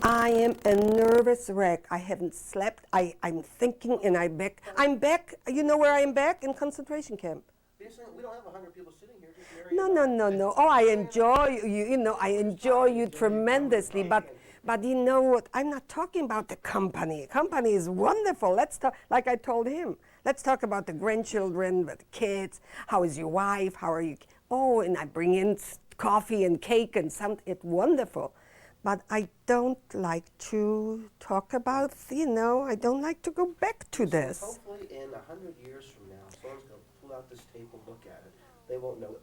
I am a nervous wreck. I haven't slept. I'm thinking, and I'm back. You know where I'm back? In concentration camp. We don't have 100 people sitting here. Just No. Oh, I enjoy you. You know, I enjoy you tremendously. But you know what? I'm not talking about the company. Company is wonderful. Let's talk. Like I told him, let's talk about the grandchildren, the kids. How is your wife? How are you? Oh, and I bring in coffee and cake and something. It's wonderful. But I don't like to talk about, I don't like to go back to this. Hopefully in 100 years from now, someone's going to pull out this tape and look at it. They won't know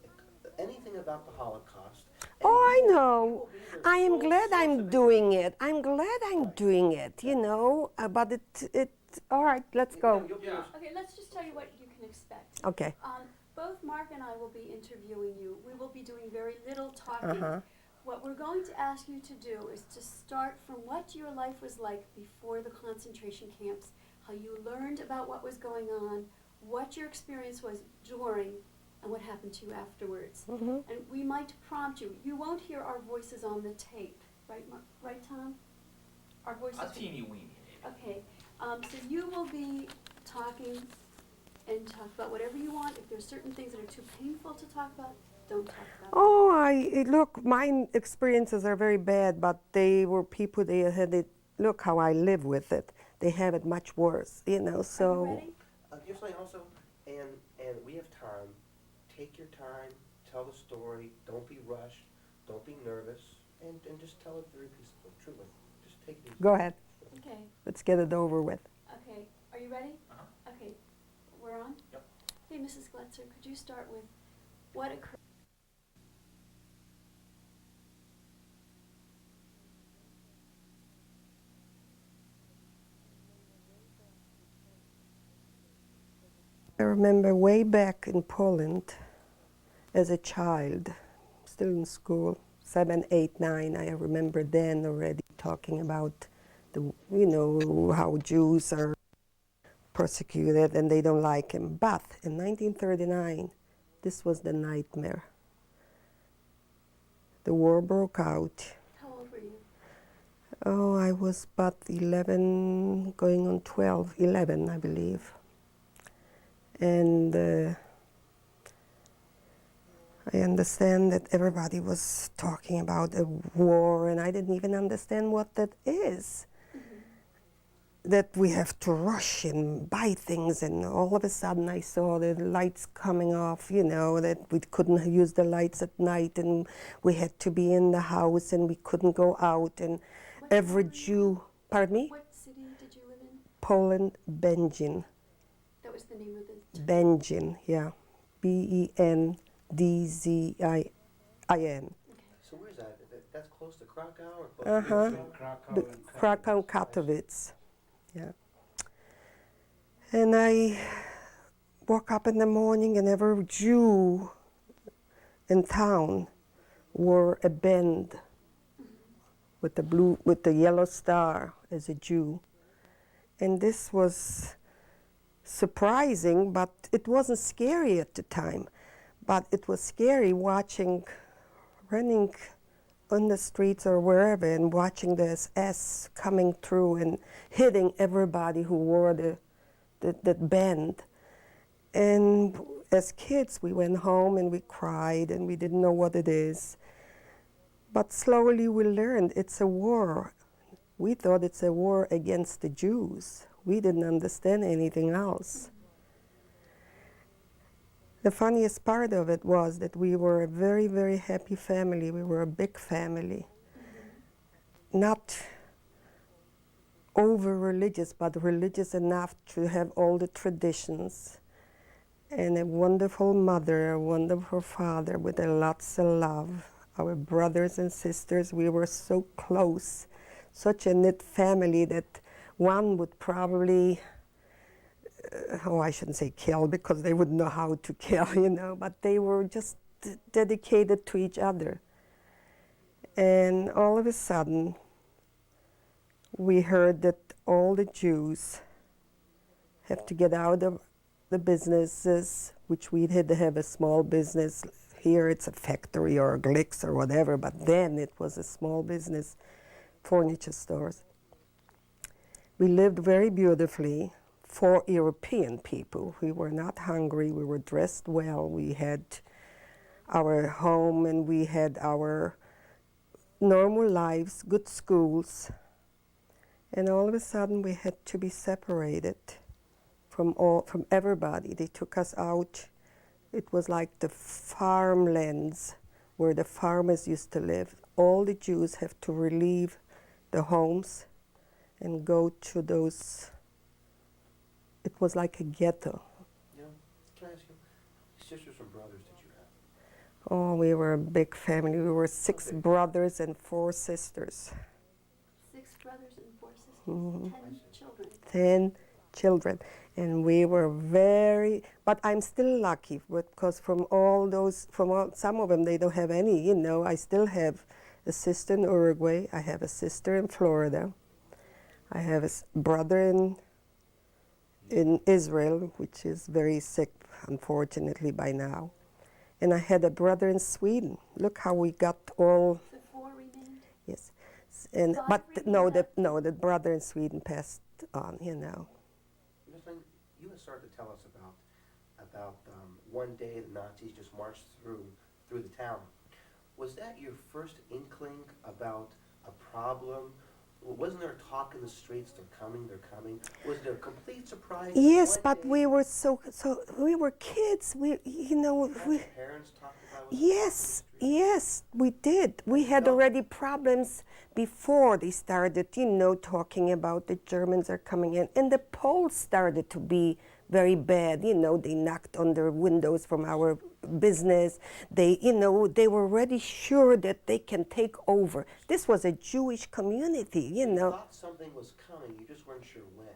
anything about the Holocaust. Oh, I know. I am glad I'm doing it. I'm glad I'm doing it, but all right, let's go. Yeah. Okay, let's just tell you what you can expect. Okay. Both Mark and I will be interviewing you. We will be doing very little talking. What we're going to ask you to do is to start from what your life was like before the concentration camps, how you learned about what was going on, what your experience was during, and what happened to you afterwards. And we might prompt you. You won't hear our voices on the tape, right, right, Tom? Our voices. A teeny weeny. Okay. So you will be talking and talk about whatever you want. If there's certain things that are too painful to talk about, don't talk about it. Oh, look, my experiences are very bad, but they were people, they had it, look how I live with it. They have it much worse, so. Are you ready? You're saying also, and we have time. Take your time, tell the story, don't be rushed, don't be nervous, and just tell it very peacefully, truly. Just take it easy. Go ahead. Okay. Let's get it over with. Okay. Are you ready? Uh-huh. Okay. We're on? Yep. Hey, Mrs. Gletzer, could you start with what occurred? I remember way back in Poland as a child, still in school, 7, 8, 9, I remember then already talking about how Jews are persecuted and they don't like him. But in 1939, this was the nightmare. The war broke out. How old were you? Oh, I was but 11, going on 12, 11, I believe. And I understand that everybody was talking about a war, and I didn't even understand what that is. That we have to rush and buy things, and all of a sudden I saw the lights coming off, that we couldn't use the lights at night, and we had to be in the house, and we couldn't go out, and every Jew, pardon me? What city did you live in? Poland, Będzin. That was the name of the town? Będzin, yeah. Bendzin. Okay. So where's that? That's close to Krakow? Or close to Krakow, Katowice. Yeah. And I woke up in the morning, and every Jew in town wore a band with the yellow star as a Jew. And this was surprising, but it wasn't scary at the time. But it was scary running on the streets or wherever and watching the SS coming through and hitting everybody who wore that band. And as kids, we went home and we cried and we didn't know what it is. But slowly we learned it's a war. We thought it's a war against the Jews. We didn't understand anything else. The funniest part of it was that we were a very, very happy family. We were a big family. Not over-religious, but religious enough to have all the traditions. And a wonderful mother, a wonderful father with lots of love. Our brothers and sisters, we were so close. Such a knit family that one would probably I shouldn't say kill, because they wouldn't know how to kill, but they were just dedicated to each other. And all of a sudden, we heard that all the Jews have to get out of the businesses, which we had to have a small business. Here it's a factory or a Glicks or whatever, but then it was a small business. furniture stores. We lived very beautifully for European people. We were not hungry, we were dressed well, we had our home and we had our normal lives, good schools. And all of a sudden we had to be separated from everybody. They took us out. It was like the farmlands where the farmers used to live. All the Jews have to relieve the homes and go to those, it was like a ghetto. You know, can I ask you, sisters and brothers did you have? Oh, we were a big family. We were 6 brothers and 4 sisters. 6 brothers and 4 sisters, Mhm. 10 children. 10 children. And we were very, but I'm still lucky because some of them, they don't have any, you know. I still have a sister in Uruguay. I have a sister in Florida. I have a brother in Israel, which is very sick, unfortunately, by now. And I had a brother in Sweden. Look how we got all, The 4 remained. yes. And, 5 but remained. the brother in Sweden passed on, you know. You had started to tell us about one day the Nazis just marched through the town. Was that your first inkling about a problem? Wasn't there talk in the streets, they're coming? Was it a complete surprise? Yes, one but day? we were we were kids. We, you know, Had we, your parents talked about it? yes, yes, we did. We had already problems before they started, you know, talking about the Germans are coming in. And the Poles started to be very bad, you know. They knocked on the windows from our business. They, you know, they were already sure that they can take over. This was a Jewish community, you know. You thought something was coming, you just weren't sure when.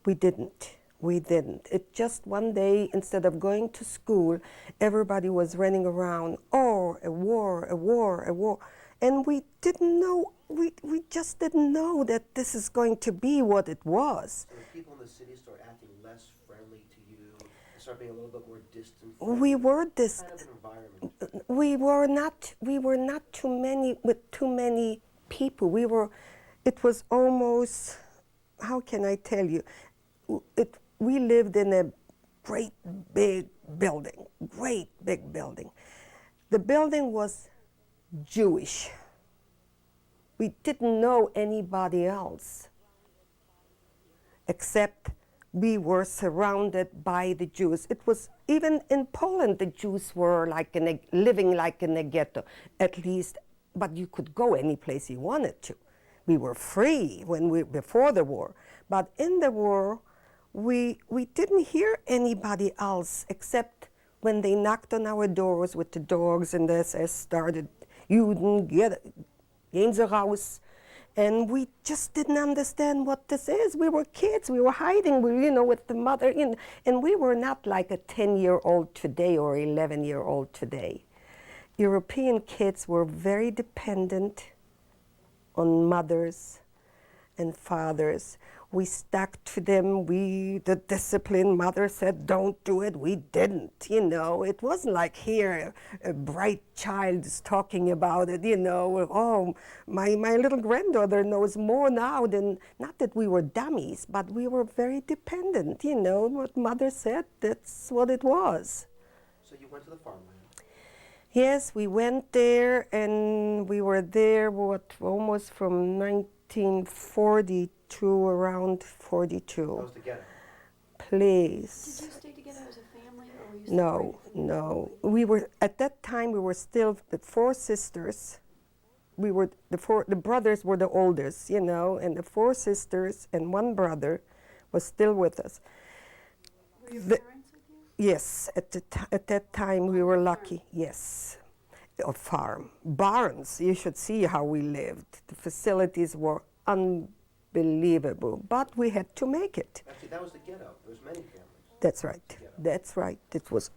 We didn't. We didn't. It just one day, instead of going to school, everybody was running around, oh, a war, a war, a war. And we didn't know, we just didn't know that this is going to be what it was. So the people in the city start acting less friendly to you, and start being a little bit more distant. We were What this, kind of an environment? we were not too many, with too many people. It was almost, how can I tell you? We lived in a great big building. The building was Jewish. We didn't know anybody else, except we were surrounded by the Jews. It was, even in Poland, the Jews were like living like in a ghetto, at least, but you could go any place you wanted to. We were free before the war, but in the war, we didn't hear anybody else except when they knocked on our doors with the dogs and the SS started, Juden, gehen Sie raus. And we just didn't understand what this is. We were kids, we were hiding, you know, with the mother, and we were not like a 10-year-old today or 11-year-old today. European kids were very dependent on mothers and fathers. We stuck to them. The disciplined mother said, don't do it. We didn't, you know. It wasn't like here, a bright child is talking about it, you know. Oh, my little granddaughter knows more now than, not that we were dummies, but we were very dependent, you know. What mother said, that's what it was. So you went to the farmland. Yes, we went there, and we were there, almost from 1940 to around 42. That was the ghetto. Please. Did you stay together as a family, or were you No, separated? no. We were, at that time, we were still the 4 sisters. We were, the brothers were the oldest, you know, and the 4 sisters and 1 brother was still with us. Were your The- parents with you? Yes, at that time we were lucky, yes. A farm. Barns, you should see how we lived. The facilities were unbelievable, but we had to make it. Actually, that was the ghetto. There was many families. That's right, Yeah. that's right. It was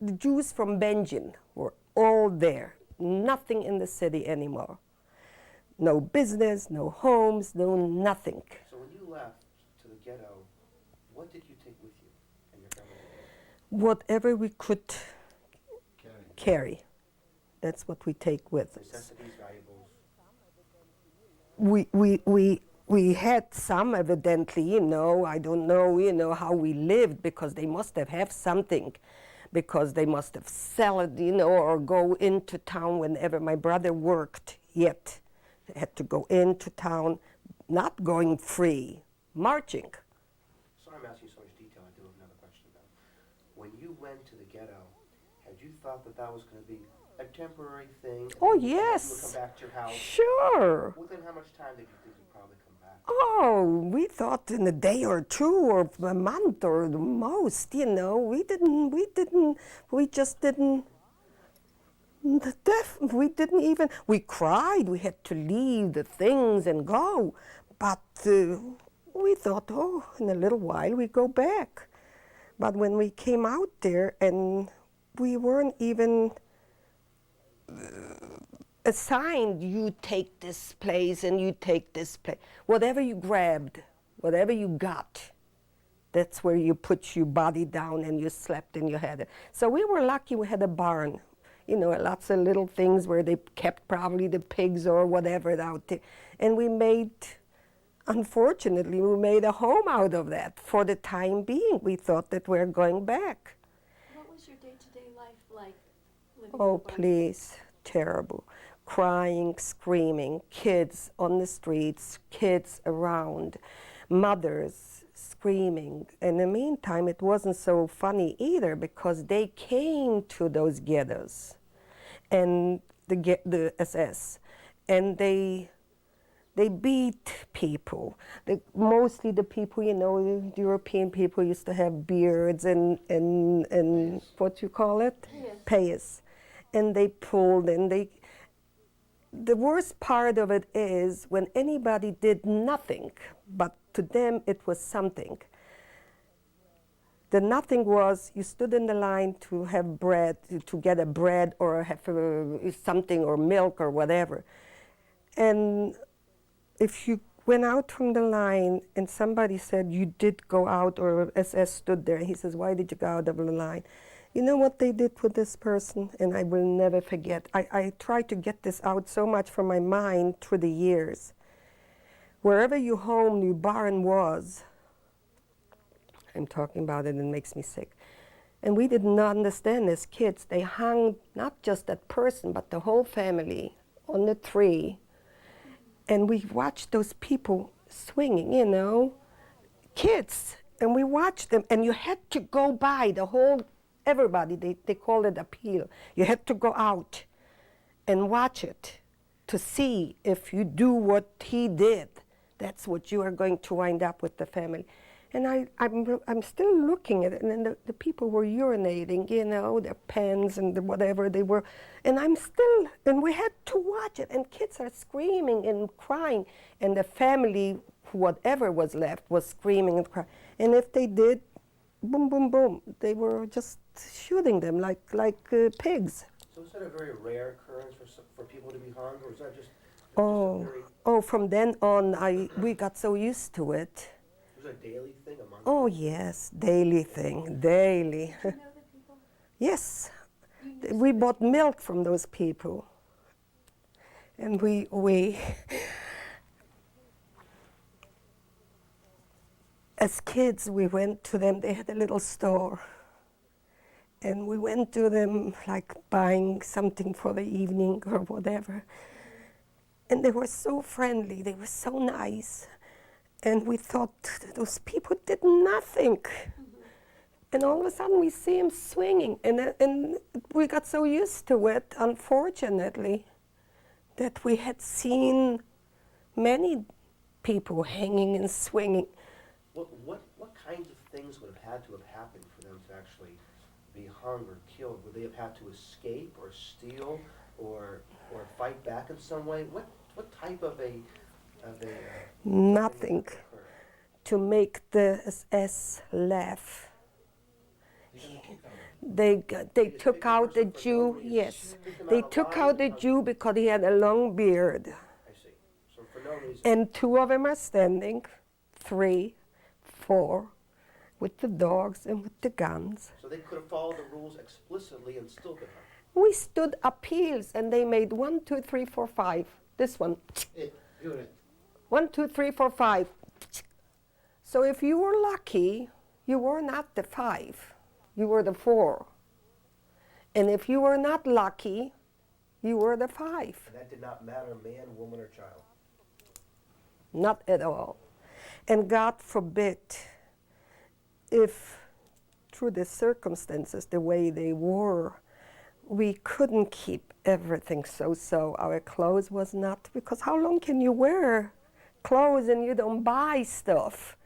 the Jews from Benjamin were all there. Nothing in the city anymore. No business, no homes, no nothing. So when you left to the ghetto, what did you take with you and your family? Whatever we could carry, that's what we take with us. Necessities, valuables. we had some, evidently, I don't know, how we lived, because they must have something, because they must have sell it, or go into town whenever my brother worked yet. They had to go into town, not going free, marching. Sorry I'm asking you so much detail. I do have another question though. When you went to the ghetto, had you thought that that was going to be a temporary thing? And Oh, then you would yes. come back to your house? Sure. Within how much time did you think you'd probably come back? Oh, we thought in a day or two or a month or the most, we just didn't, we didn't even, we cried, we had to leave the things and go, but we thought, oh, in a little while we go back. But when we came out there and we weren't even assigned, you take this place and you take this place. Whatever you grabbed, whatever you got, that's where you put your body down and you slept and you had it. So we were lucky we had a barn, lots of little things where they kept probably the pigs or whatever out there. And unfortunately, we made a home out of that for the time being. We thought that we're going back. What was your day-to-day life like living Oh, in a barn? please, terrible. Crying, screaming, kids on the streets, kids around, mothers screaming. In the meantime, it wasn't so funny either, because they came to those ghettos and the SS, and they beat people. Mostly the people, the European people used to have beards and what you call it? Payas. And they pulled and the worst part of it is when anybody did nothing, but to them it was something. The nothing was you stood in the line to have bread, to get a bread or have something or milk or whatever. And if you went out from the line and somebody said you did go out, or SS stood there, he says, why did you go out of the line? You know what they did with this person? And I will never forget. I tried to get this out so much from my mind through the years. Wherever your home, your barn was, I'm talking about it and it makes me sick. And we did not understand as kids. They hung not just that person, but the whole family on the tree. And we watched those people swinging, kids. And we watched them, and you had to go by everybody, they call it appeal. You had to go out and watch it to see if you do what he did. That's what you are going to wind up with the family. And I'm still looking at it, and the people were urinating, their pens and whatever they were. And and we had to watch it, and kids are screaming and crying, and the family, whatever was left, was screaming and crying. And if they did, boom, boom, boom, they were just shooting them like pigs. So is that a very rare occurrence for people to be hung, or is that just From then on, we got so used to it. Was it a daily thing, a month? Oh yes, daily thing, daily. Did you know the people? Yes, we bought milk from those people, and we as kids we went to them. They had a little store, and we went to them like buying something for the evening or whatever. And they were so friendly. They were so nice. And we thought those people did nothing. And all of a sudden we see them swinging. And we got so used to it, unfortunately, that we had seen many people hanging and swinging. What kinds of things would have had to have happened for them to actually be hung or killed? Would they have had to escape or steal or fight back in some way? What type of a Nothing to make the SS laugh. They took out the Jew, yes. They took out the Jew because he had a long beard. I see. So for no reason. And two of them are standing, 3, 4, with the dogs and with the guns. So they could have followed the rules explicitly and still been hung. We stood appeals and they made 1, 2, 3, 4, 5. This one. 1, 2, 3, 4, 5. So if you were lucky, you were not the 5, you were the 4. And if you were not lucky, you were the 5. And that did not matter, man, woman, or child. Not at all. And God forbid, if through the circumstances the way they were, we couldn't keep everything so. Our clothes was not, because how long can you wear clothes and you don't buy stuff?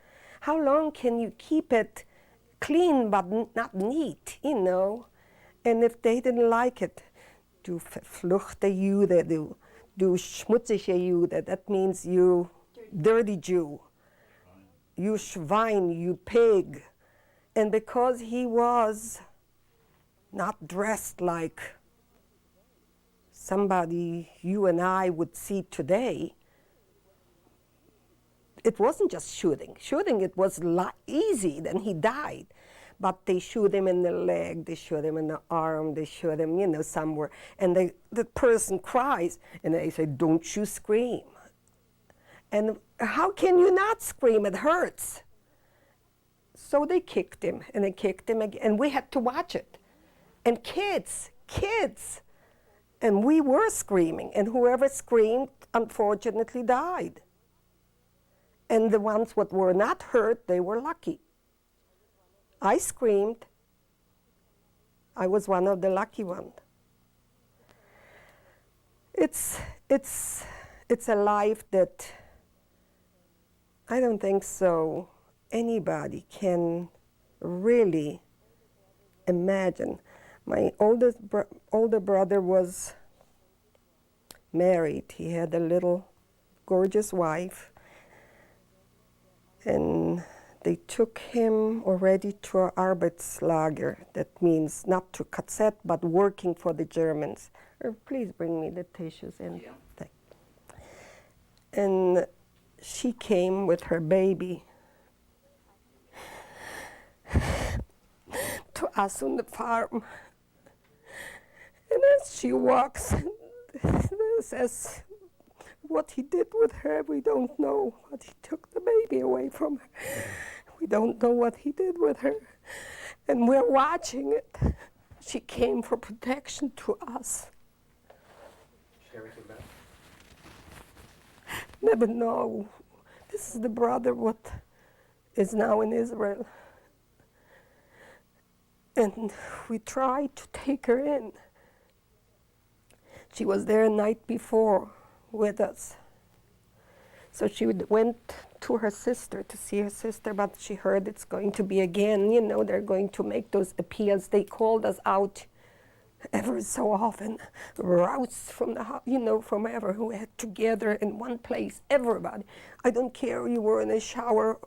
How long can you keep it clean but not neat, you know? And if they didn't like it, du verfluchte Jude, du schmutzige Jude, that means you dirty Jew, you Schwein, you pig. And because he was not dressed like somebody you and I would see today, it wasn't just shooting. Shooting, it was easy, then he died. But they shoot him in the leg, they shoot him in the arm, they shoot him, you know, somewhere. And the person cries, and they say, don't you scream. And how can you not scream? It hurts. So they kicked him, and they kicked him again, and we had to watch it. And kids. And we were screaming, and whoever screamed, unfortunately, died. And the ones that were not hurt, they were lucky. I screamed. I was one of the lucky ones. It's a life that I don't think so anybody can really imagine. My older brother was married. He had a little gorgeous wife, and they took him already to an Arbeitslager. That means not to KZ, but working for the Germans. Please bring me the tissues in. Yeah. And she came with her baby to us on the farm. And as she walks, says, what he did with her, we don't know. But he took the baby away from her. We don't know what he did with her. And we're watching it. She came for protection to us. She never came back? Never know. This is the brother what is now in Israel. And we tried to take her in. She was there a night before with us. So she went to her sister to see her sister, but she heard it's going to be again, you know, they're going to make those appeals. They called us out ever so often, roused from the house, you know, from ever, who had together in one place, everybody. I don't care, you were in a shower,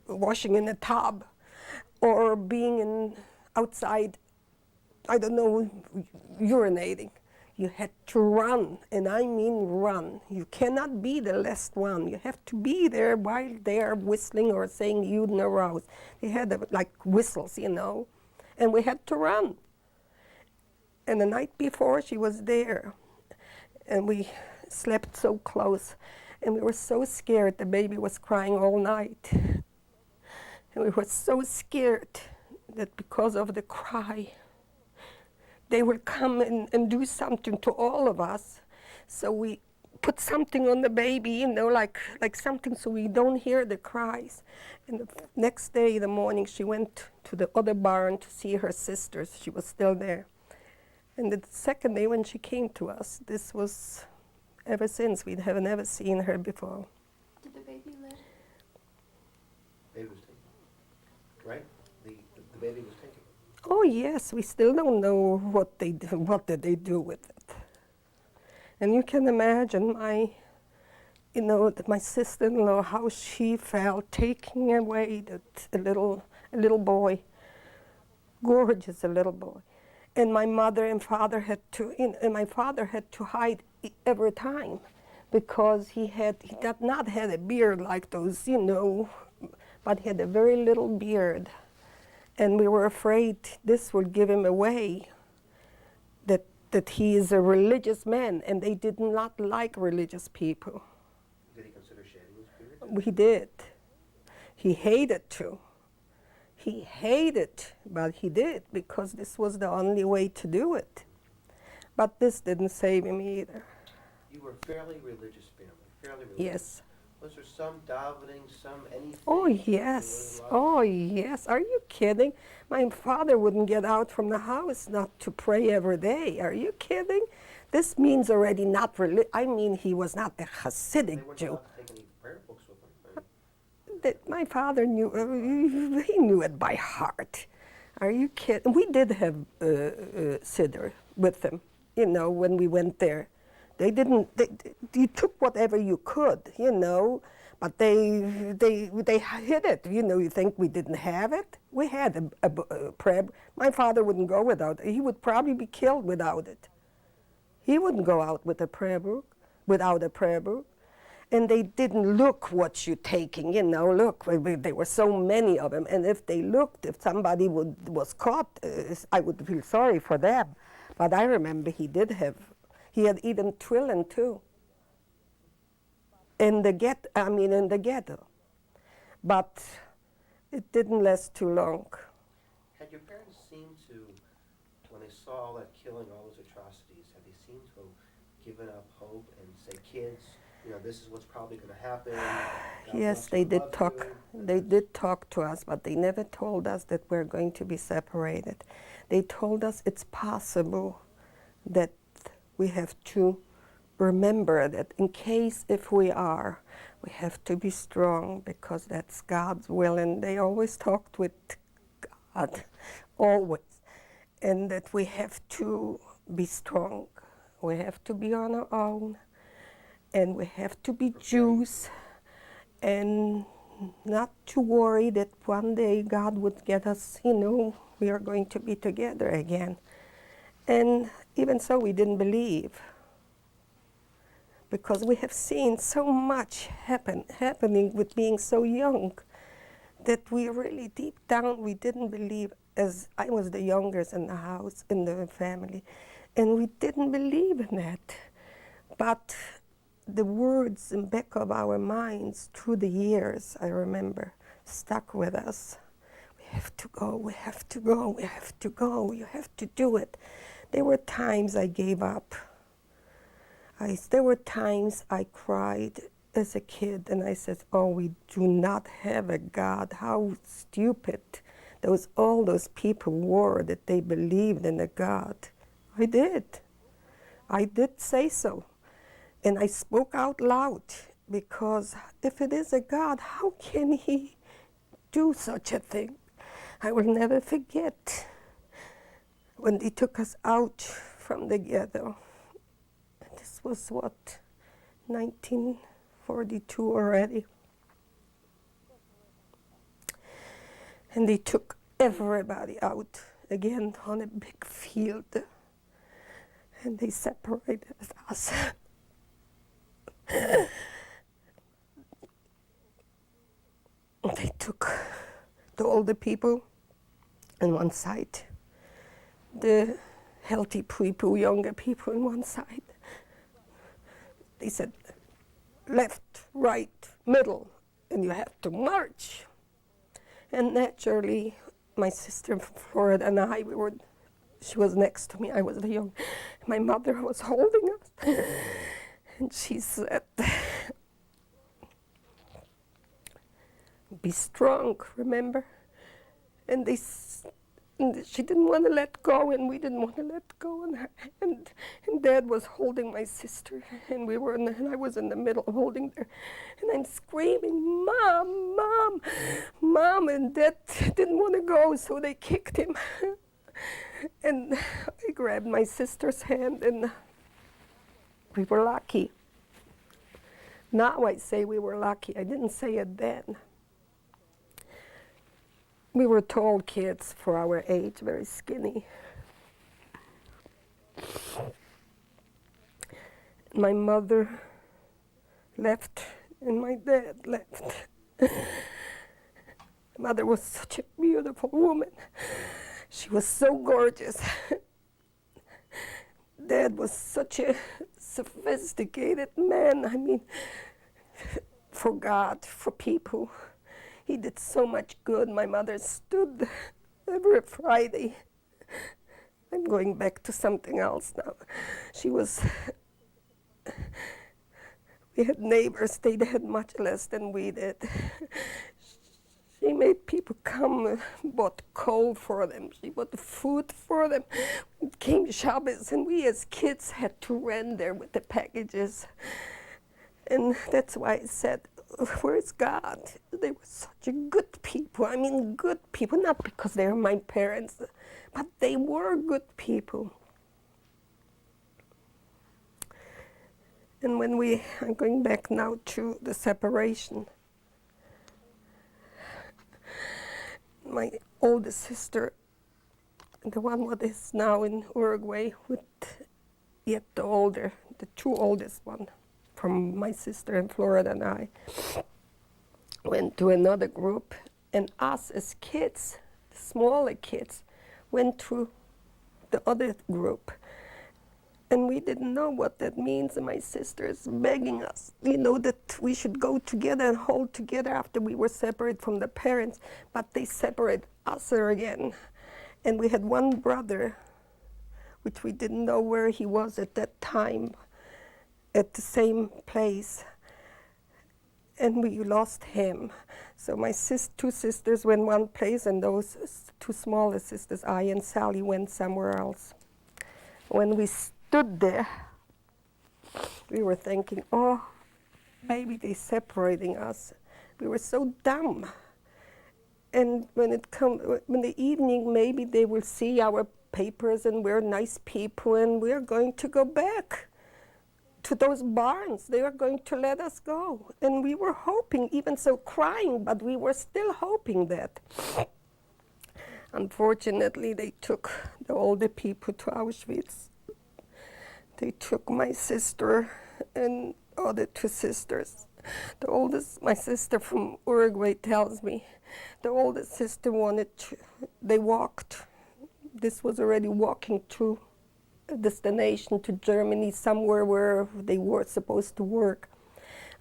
washing in a tub, or being outside, I don't know, urinating. You had to run, and I mean run. You cannot be the last one. You have to be there while they are whistling or saying Juden arouse. They had like whistles, you know, and we had to run. And the night before, she was there, and we slept so close, and we were so scared. The baby was crying all night, and we were so scared that because of the cry, they will come and do something to all of us. So we put something on the baby, you know, like something so we don't hear the cries. And the next day, the morning, she went to the other barn to see her sisters. She was still there. And the second day when she came to us, this was ever since. We have never seen her before. Did the baby live? Baby was taken, right? The baby was taken. Oh yes, we still don't know what they do, what did they do with it. And you can imagine my sister-in-law, how she felt taking away a little boy, gorgeous a little boy. And my mother and father had to, and my father had to hide every time, because he did not have a beard like those, you know, but he had a very little beard. And we were afraid this would give him away, that he is a religious man, and they did not like religious people. Did he We did. He hated to. He hated, but he did because this was the only way to do it. But this didn't save him either. You were a fairly religious family, fairly religious. Yes. Was there some davening, some anything? Oh, you yes. really loved? Oh, yes. Are you kidding? My father wouldn't get out from the house not to pray every day. Are you kidding? This means already not I mean, he was not a They Hasidic weren't Jew. allowed to take any prayer books with them. Right? That my father knew, he knew it by heart. Are you kidding? We did have Siddur with them, you know, when we went there. They didn't, you took whatever you could, you know, but they hid it. You know, you think we didn't have it? We had a prayer. My father wouldn't go without it. He would probably be killed without it. He wouldn't go out with a prayer book, without a prayer book. And they didn't look what you're taking, you know, look, there were so many of them. And if they looked, if somebody was caught, I would feel sorry for them. But I remember he had eaten trillion too. In the ghetto. But it didn't last too long. Had your parents seemed to, when they saw all that killing, all those atrocities, had they seemed to have given up hope and say, kids, you know, this is what's probably going to happen? God Yes, bless they you, did love talk. you, They did talk to us, but they never told us that we're going to be separated. They told us it's possible that we have to remember that in case if we are, we have to be strong because that's God's will. And they always talked with God, always. And that we have to be strong. We have to be on our own. And we have to be Jews. And not to worry that one day God would get us, you know, we are going to be together again. And even so, we didn't believe. Because we have seen so much happening with being so young that we really deep down we didn't believe. As I was the youngest in the house, in the family, and we didn't believe in that. But the words in back of our minds through the years, I remember, stuck with us. We have to go, we have to go, we have to go, you have to do it. There were times I gave up. There were times I cried as a kid and I said, oh, we do not have a God. How stupid all those people were that they believed in a God. I did. I did say so. And I spoke out loud because if it is a God, how can he do such a thing? I will never forget when they took us out from the ghetto. This was what, 1942 already. And they took everybody out again on a big field. And they separated us. They took the older people on one side, the healthy people, younger people on one side. They said, left, right, middle, and you have to march. And naturally, my sister from Florida and I, she was next to me, I was the young. My mother was holding us. And she said, be strong, remember? And she didn't want to let go, and we didn't want to let go. And Dad was holding my sister, and I was in the middle holding her. And I'm screaming, Mom, Mom, Mom, and Dad didn't want to go, so they kicked him. And I grabbed my sister's hand, and we were lucky. Now I say we were lucky. I didn't say it then. We were tall kids for our age, very skinny. My mother left and my dad left. Mother was such a beautiful woman. She was so gorgeous. Dad was such a sophisticated man. I mean, for God, for people. He did so much good. My mother stood every Friday. I'm going back to something else now. We had neighbors, they had much less than we did. She made people come, bought coal for them. She bought food for them. It came Shabbos, and we as kids had to run there with the packages. And that's why I said, where's God? They were such a good people. I mean, good people, not because they were my parents, but they were good people. And when I'm going back now to the separation, my oldest sister, the one what is now in Uruguay, with yet the two oldest one from my sister in Florida and I, went to another group, and us as kids, the smaller kids, went to the other group. And we didn't know what that means, and my sister is begging us, that we should go together and hold together after we were separated from the parents, but they separated us again. And we had one brother, which we didn't know where he was at that time, at the same place, and we lost him. So my two sisters went one place, and those two smaller sisters, I and Sally, went somewhere else. When we stood there, we were thinking, oh, maybe they're separating us. We were so dumb. And when in the evening, maybe they will see our papers and we're nice people and we're going to go back to those barns. They are going to let us go. And we were hoping, even so crying, but we were still hoping that. Unfortunately, they took the older people to Auschwitz. They took my sister and other two sisters. The oldest, my sister from Uruguay tells me, the oldest sister they walked. This was already walking to a destination to Germany, somewhere where they were supposed to work.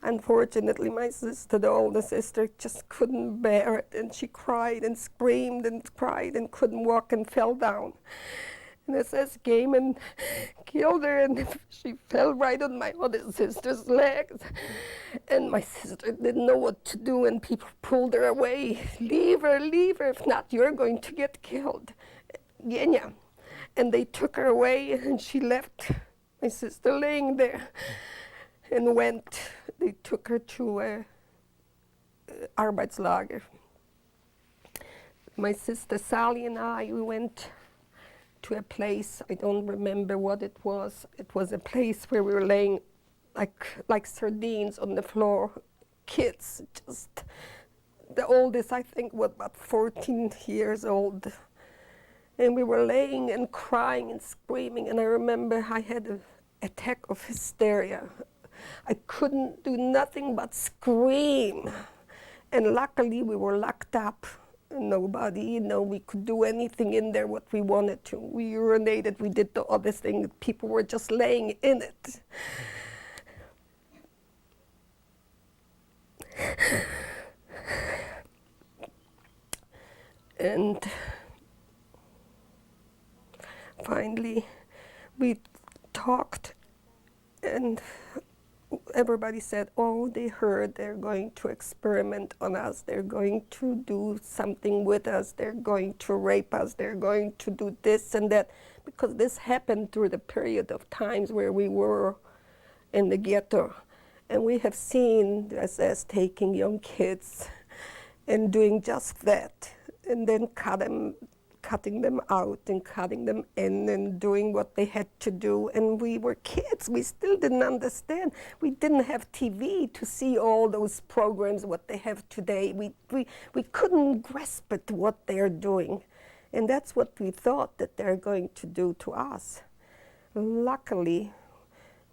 Unfortunately, my sister, the older sister, just couldn't bear it, and she cried and screamed and cried and couldn't walk and fell down. And the SS came and killed her, and she fell right on my other sister's legs. And my sister didn't know what to do, and people pulled her away. Leave her, if not, you're going to get killed. Genya. And they took her away, and she left my sister laying there and went. They took her to a Arbeitslager. My sister Sally and I, we went to a place, I don't remember what it was. It was a place where we were laying like sardines on the floor. Kids, just the oldest, I think, was about 14 years old. And we were laying and crying and screaming, and I remember I had an attack of hysteria. I couldn't do nothing but scream. And luckily we were locked up. Nobody, we could do anything in there what we wanted to. We urinated, we did the other thing. People were just laying in it. And finally, we talked, and everybody said, oh, they heard they're going to experiment on us, they're going to do something with us, they're going to rape us, they're going to do this and that, because this happened through the period of times where we were in the ghetto. And we have seen the SS taking young kids and doing just that, and then cutting them out and cutting them in and doing what they had to do. And we were kids, we still didn't understand. We didn't have TV to see all those programs, what they have today. We couldn't grasp it, what they're doing. And that's what we thought that they're going to do to us. Luckily,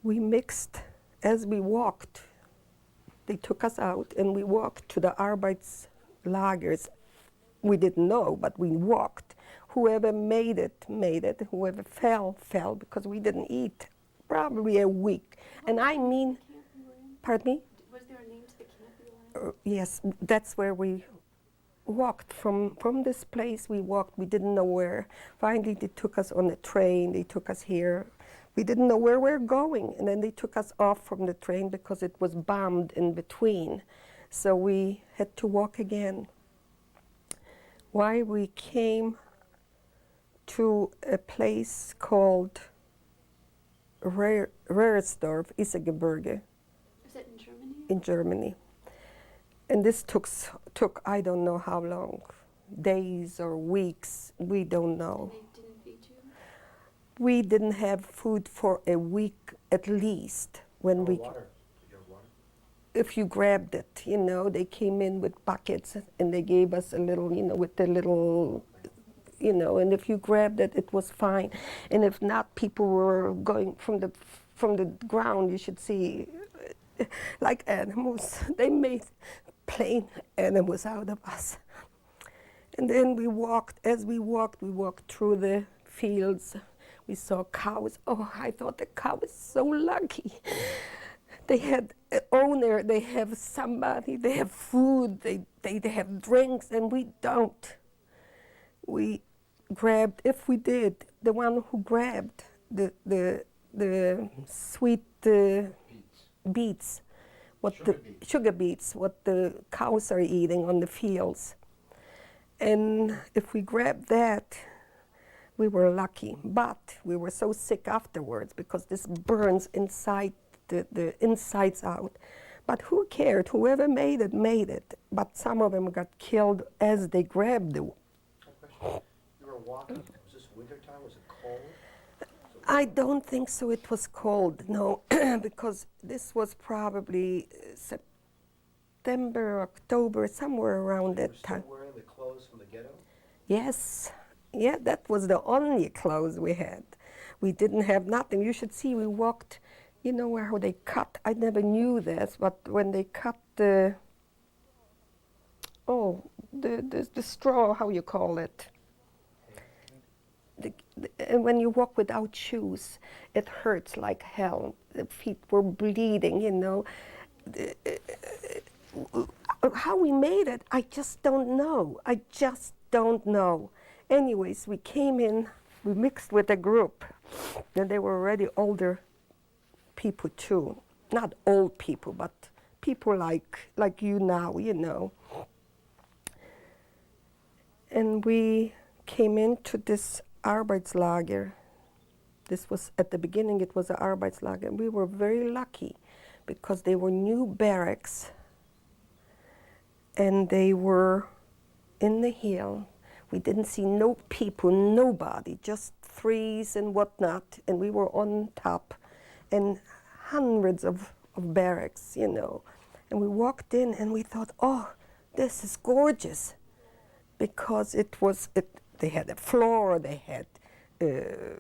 we mixed as we walked. They took us out and we walked to the Arbeitslagers. We didn't know, but we walked. Whoever made it, made it. Whoever fell, fell, because we didn't eat probably a week. And I mean, pardon me? Was there a name to the camp Yes, that's where we walked from this place. We walked, we didn't know where. Finally, they took us on a train, they took us here. We didn't know where we were going, and then they took us off from the train because it was bombed in between. So we had to walk again. Why we came to a place called Reersdorf, Isegebirge, Is that in Germany? in Germany. And this took I don't know how long, days or weeks, we don't know. And they didn't feed you? We didn't have food for a week at least. When Or we, water? Did you have water? if you grabbed it, you know, they came in with buckets and they gave us a little, you know, with the little, you know, and if you grabbed it, it was fine. And if not, people were going from the ground, you should see, like animals. They made plain animals out of us. And then we walked, as we walked through the fields. We saw cows. Oh, I thought the cow was so lucky. They had an owner, they have somebody, they have food, they have drinks, and we don't. We grabbed, if we did, the one who grabbed the sweet beets, what sugar beets, what the cows are eating on the fields. And if we grabbed that, we were lucky. But we were so sick afterwards because this burns inside, the insides out. But who cared? Whoever made it, made it. But some of them got killed as they grabbed the. My question, you were walking, was this wintertime, was it cold? I don't think so. It was cold, no, because this was probably September, October, somewhere around You were that time. still wearing the clothes from the ghetto? Yes, yeah, that was the only clothes we had. We didn't have nothing. You should see, we walked, you know how they cut. I never knew this, but when they cut the straw, how you call it? When you walk without shoes, it hurts like hell. The feet were bleeding, you know. How we made it, I just don't know. I just don't know. Anyways, we came in, we mixed with a group, and they were already older people too. Not old people, but people like you now, you know. And we came into this Arbeitslager. This was, at the beginning, it was an Arbeitslager. And we were very lucky because they were new barracks and they were in the hill. We didn't see no people, nobody, just trees and whatnot. And we were on top and hundreds of barracks, you know. And we walked in and we thought, oh, this is gorgeous. Because they had a floor, they had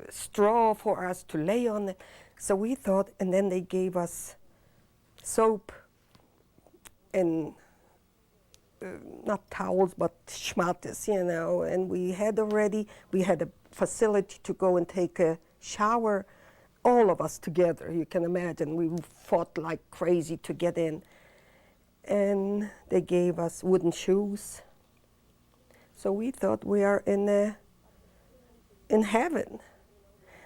straw for us to lay on it. So we thought, and then they gave us soap and not towels, but schmattes, you know. And we had a facility to go and take a shower, all of us together. You can imagine, we fought like crazy to get in. And they gave us wooden shoes. So we thought we are in heaven,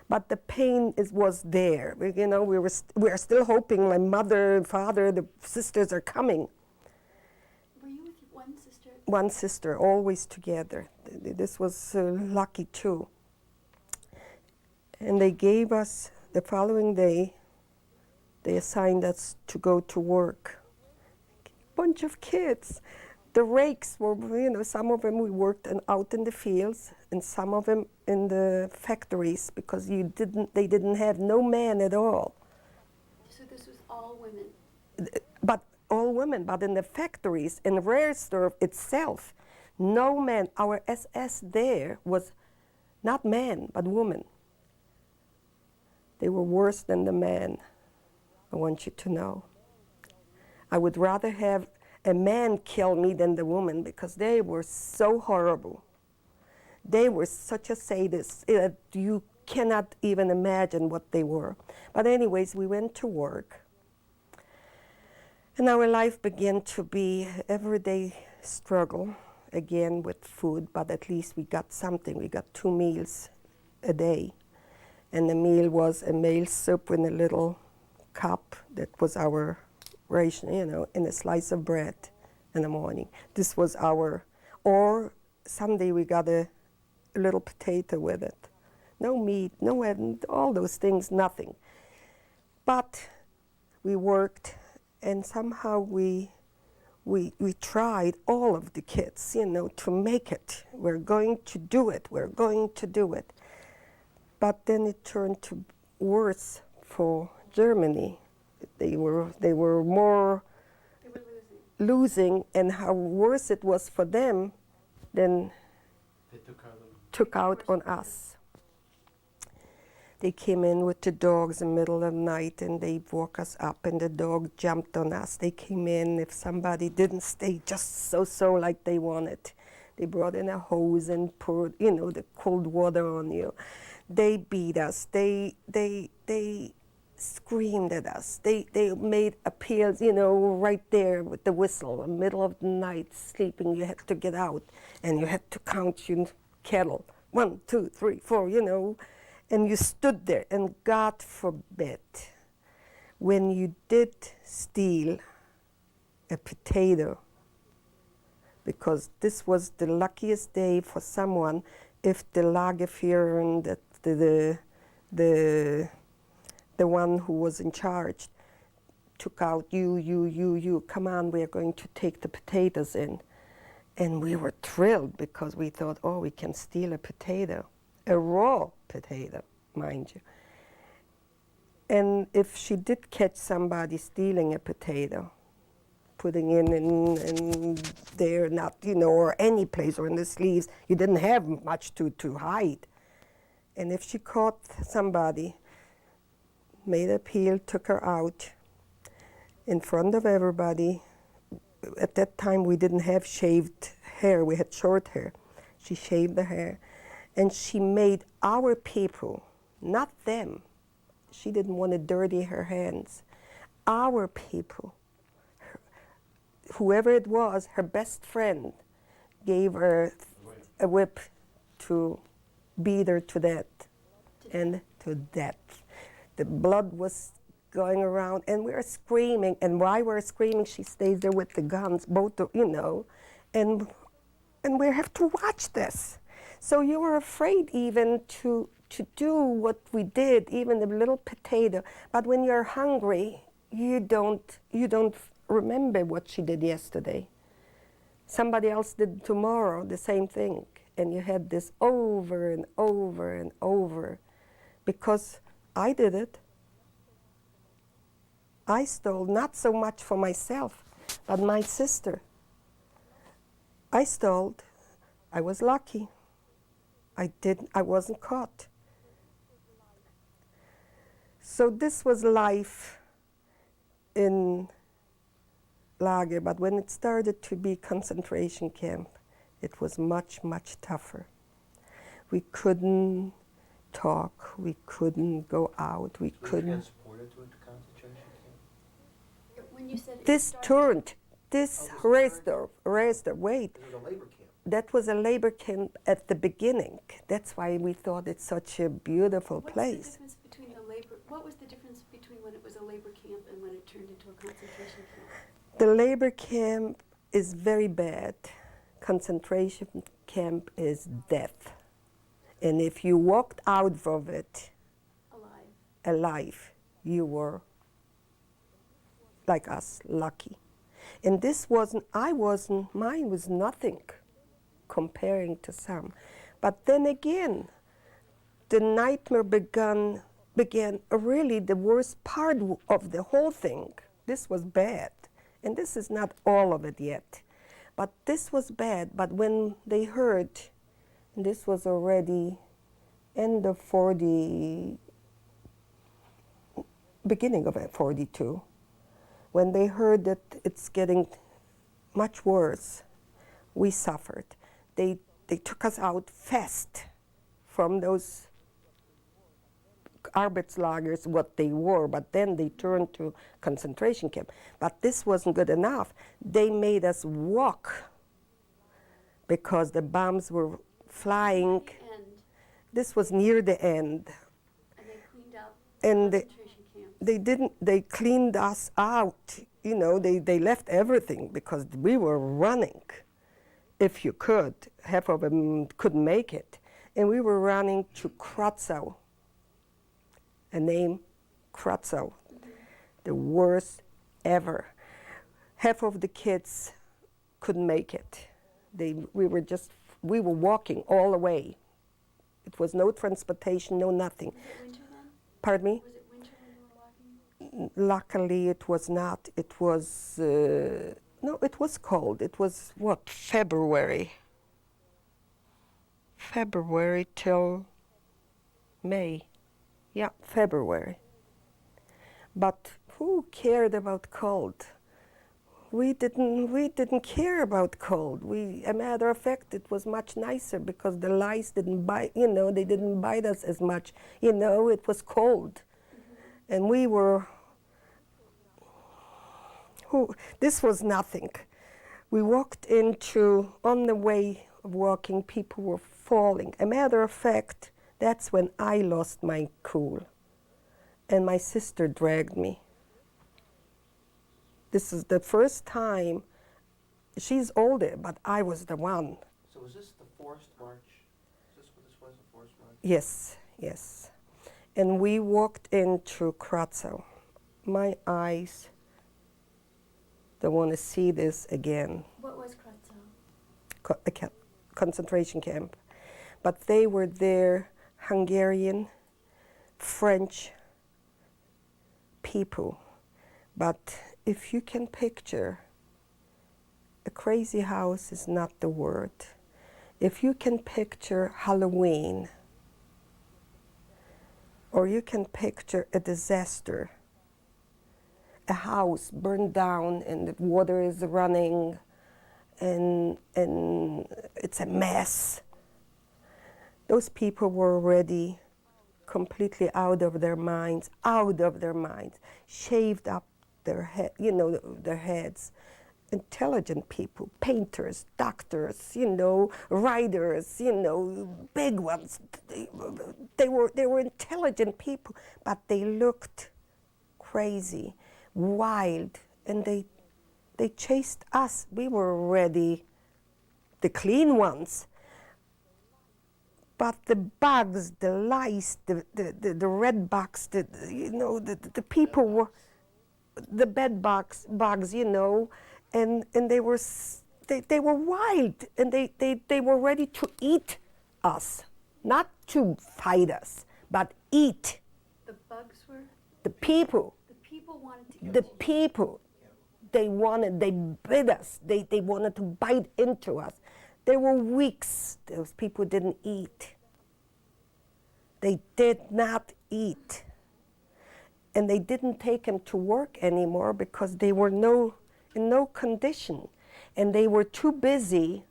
but the pain was there. You know, we are still hoping. My mother, father, the sisters are coming. Were you with one sister? One sister, always together. This was lucky too. And they gave us the following day. They assigned us to go to work. Bunch of kids. The rakes were, you know, some of them we worked out in the fields, and some of them in the factories because they didn't have no man at all. So this was all women? But all women, but in the factories, in Reersdorf itself, no man. Our SS there was not men, but women. They were worse than the men, I want you to know. I would rather have a man kill me than the woman because they were so horrible. They were such a sadist. You cannot even imagine what they were. But anyways, we went to work. And our life began to be everyday struggle again with food, but at least we got something. We got 2 meals a day. And the meal was a male soup in a little cup. That was our ration, you know, and a slice of bread in the morning. This was our, or someday we got a little potato with it. No meat, no egg, all those things, nothing. But we worked, and somehow we tried, all of the kids, you know, to make it. We're going to do it. We're going to do it. But then it turned to worse for Germany. They were more losing, and how worse it was for them than They took out on us. They came in with the dogs in the middle of the night, and they woke us up, and the dog jumped on us. They came in, if somebody didn't stay just so like they wanted, they brought in a hose and poured, you know, the cold water on you. They beat us. They screamed at us. They made appeals, you know, right there with the whistle, in the middle of the night, sleeping. You had to get out, and you had to count your cattle. 1, 2, 3, 4, you know. And you stood there, and God forbid, when you did steal a potato, because this was the luckiest day for someone, if the Lagerführer and the one who was in charge took out you, come on, we are going to take the potatoes in. And we were thrilled because we thought, oh, we can steal a potato. A raw potato, mind you. And if she did catch somebody stealing a potato, putting in there, not, you know, or any place, or in the sleeves, you didn't have much to hide. And if she caught somebody, made a peel, took her out in front of everybody. At that time, we didn't have shaved hair, we had short hair. She shaved the hair. And she made our people, not them. She didn't want to dirty her hands. Our people, whoever it was, her best friend, gave her a whip to beat her to death. And to death. The blood was going around, and we were screaming. And while we were screaming, she stays there with the guns, both, you know. And we have to watch this. So you were afraid even to do what we did, even a little potato. But when you're hungry, you don't remember what she did yesterday. Somebody else did tomorrow the same thing. And you had this over and over and over. Because I did it. I stole not so much for myself, but my sister. I stole. I was lucky. I wasn't caught. So this was life in Lager, but when it started to be concentration camp, it was much, much tougher. We couldn't talk, we couldn't go out, we couldn't. Were you transported to a concentration camp? When you said This turned, this Reisdorf, wait. It was a labor camp. That was a labor camp at the beginning. That's why we thought it's such a beautiful place. What was the difference between when it was a labor camp and when it turned into a concentration camp? The labor camp is very bad. Concentration camp is death. And if you walked out of it alive, you were, like us, lucky. And this wasn't, mine was nothing comparing to some. But then again, the nightmare began really the worst part of the whole thing. This was bad. And this is not all of it yet. But this was bad. But when they heard, and this was already end of 40, beginning of 42, when they heard that it's getting much worse, we suffered. They took us out fast from those Arbeitslagers, what they were, but then they turned to concentration camp. But this wasn't good enough. They made us walk because the bombs were flying. And This was near the end. they cleaned out And concentration camps. they cleaned us out. You know, they left everything because we were running. If you could, half of them couldn't make it. And we were running to Krakow. A name, Krakow. The worst ever. Half of the kids couldn't make it. We were walking all the way. It was no transportation, no nothing. Was it winter then? Pardon me? Was it winter when you were walking? Luckily, it was not. It was, no, it was cold. It was, what, February? February till May. Yeah, February. But who cared about cold? We didn't care about cold. A matter of fact, it was much nicer because the lice didn't bite, you know, they didn't bite us as much. You know, it was cold. And we were, this was nothing. We walked into, on the way of walking, people were falling. A matter of fact, that's when I lost my cool. And my sister dragged me. This is the first time, she's older, but I was the one. So was this the forced march? Is this what this was, a forced march? Yes, yes. And we walked into Krakow. My eyes don't want to see this again. What was Krakow? A concentration camp. But they were there, Hungarian, French people. But if you can picture, a crazy house is not the word. If you can picture Halloween, or you can picture a disaster, a house burned down and the water is running and it's a mess. Those people were already completely out of their minds, shaved up their head, you know, their heads. Intelligent people, painters, doctors, you know, writers, you know, big ones. They were intelligent people, but they looked crazy, wild, and they chased us. We were already the clean ones. But the bugs, the lice, the red bugs, you know, the people were, the bed bugs, you know, and they were wild, and they were ready to eat us, not to fight us, but eat. The bugs were? The people. The people wanted to eat The you. people. They bit us. They wanted to bite into us. There were weeks those people didn't eat. They did not eat. And they didn't take them to work anymore because they were in no condition. And they were too busy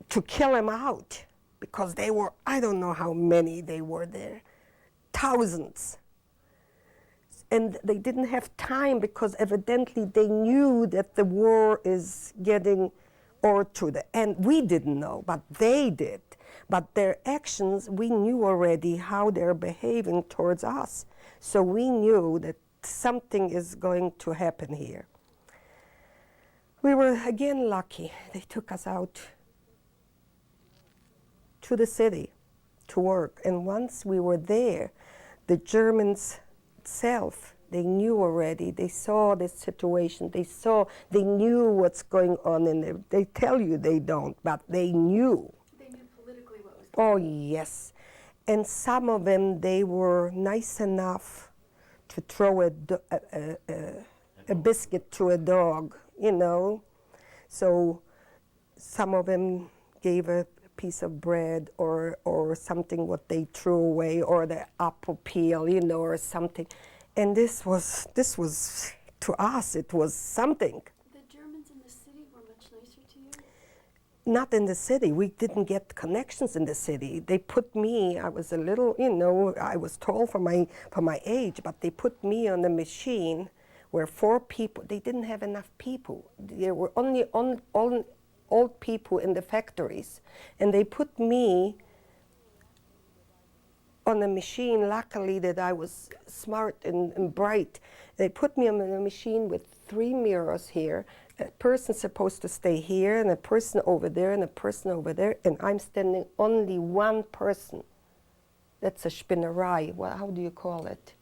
to kill them out because they were, I don't know how many they were there, thousands. And they didn't have time because evidently they knew that the war is getting or to the end. We didn't know, but they did. But their actions, we knew already how they're behaving towards us. So we knew that something is going to happen here. We were again lucky. They took us out to the city to work. And once we were there, the Germans itself, they knew already. They saw this situation. They knew what's going on in there. They tell you they don't, but they knew. They knew politically what was going Oh, on. yes. And some of them, they were nice enough to throw a biscuit to a dog, you know. So some of them gave a piece of bread or something what they threw away, or the apple peel, you know, or something. And this was, to us, it was something. The Germans in the city were much nicer to you? not in the city. We didn't get connections in the city. They put me, I was a little, I was tall for my age, but they put me on the machine where 4 people, they didn't have enough people. There were only old people in the factories. And they put me on a machine, luckily that I was smart and bright. They put me on a machine with 3 mirrors here. A person's supposed to stay here, and a person over there, and a person over there, and I'm standing only one person. That's a Spinnerei. Well, how do you call it?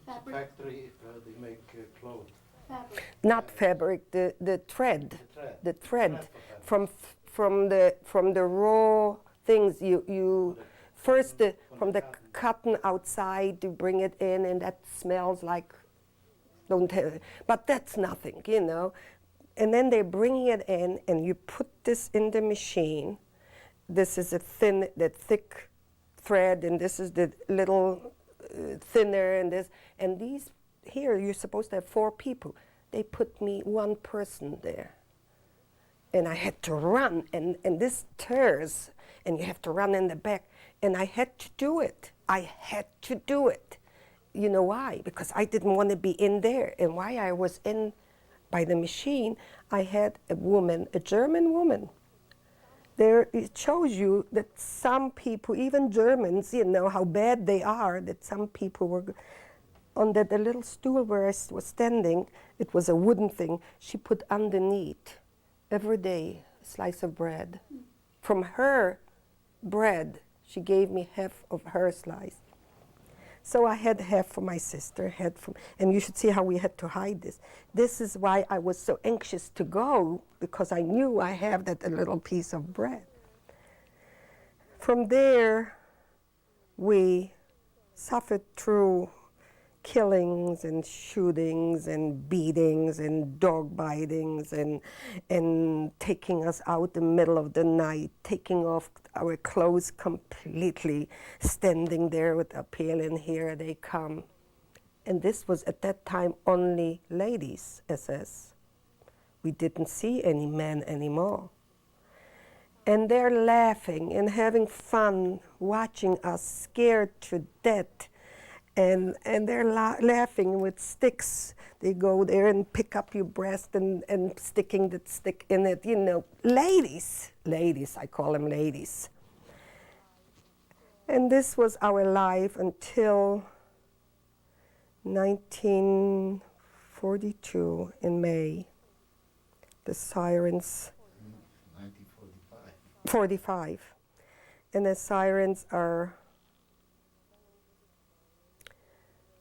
Fabric. Factory, they make clothes. Fabric. Not fabric, the thread. The thread. for From the raw things you first from the cotton outside, you bring it in, and that smells like, but that's nothing, And then they're bringing it in, and you put this in the machine. This is the thick thread, and this is the little thinner, and these here you're supposed to have 4 people. They put me 1 person there, and I had to run, and this tears, and you have to run in the back, and I had to do it. I had to do it. You know why? Because I didn't want to be in there, and why I was in by the machine, I had a woman, a German woman. There, it shows you that some people, even Germans, how bad they are, that some people were on the little stool where I was standing. It was a wooden thing. She put underneath every day a slice of bread. From her bread, she gave me half of her slice. So I had half for my sister, and you should see how we had to hide this. This is why I was so anxious to go, because I knew I have that little piece of bread. From there, we suffered through killings and shootings and beatings and dog bitings and taking us out in the middle of the night, taking off our clothes completely, standing there with a pail, and here they come. And this was at that time only ladies SS. We didn't see any men anymore. And they're laughing and having fun, watching us scared to death. And they're laughing with sticks. They go there and pick up your breast and sticking that stick in it, Ladies, I call them ladies. And this was our life until 1942 in May. The sirens. 1945. 45. And the sirens are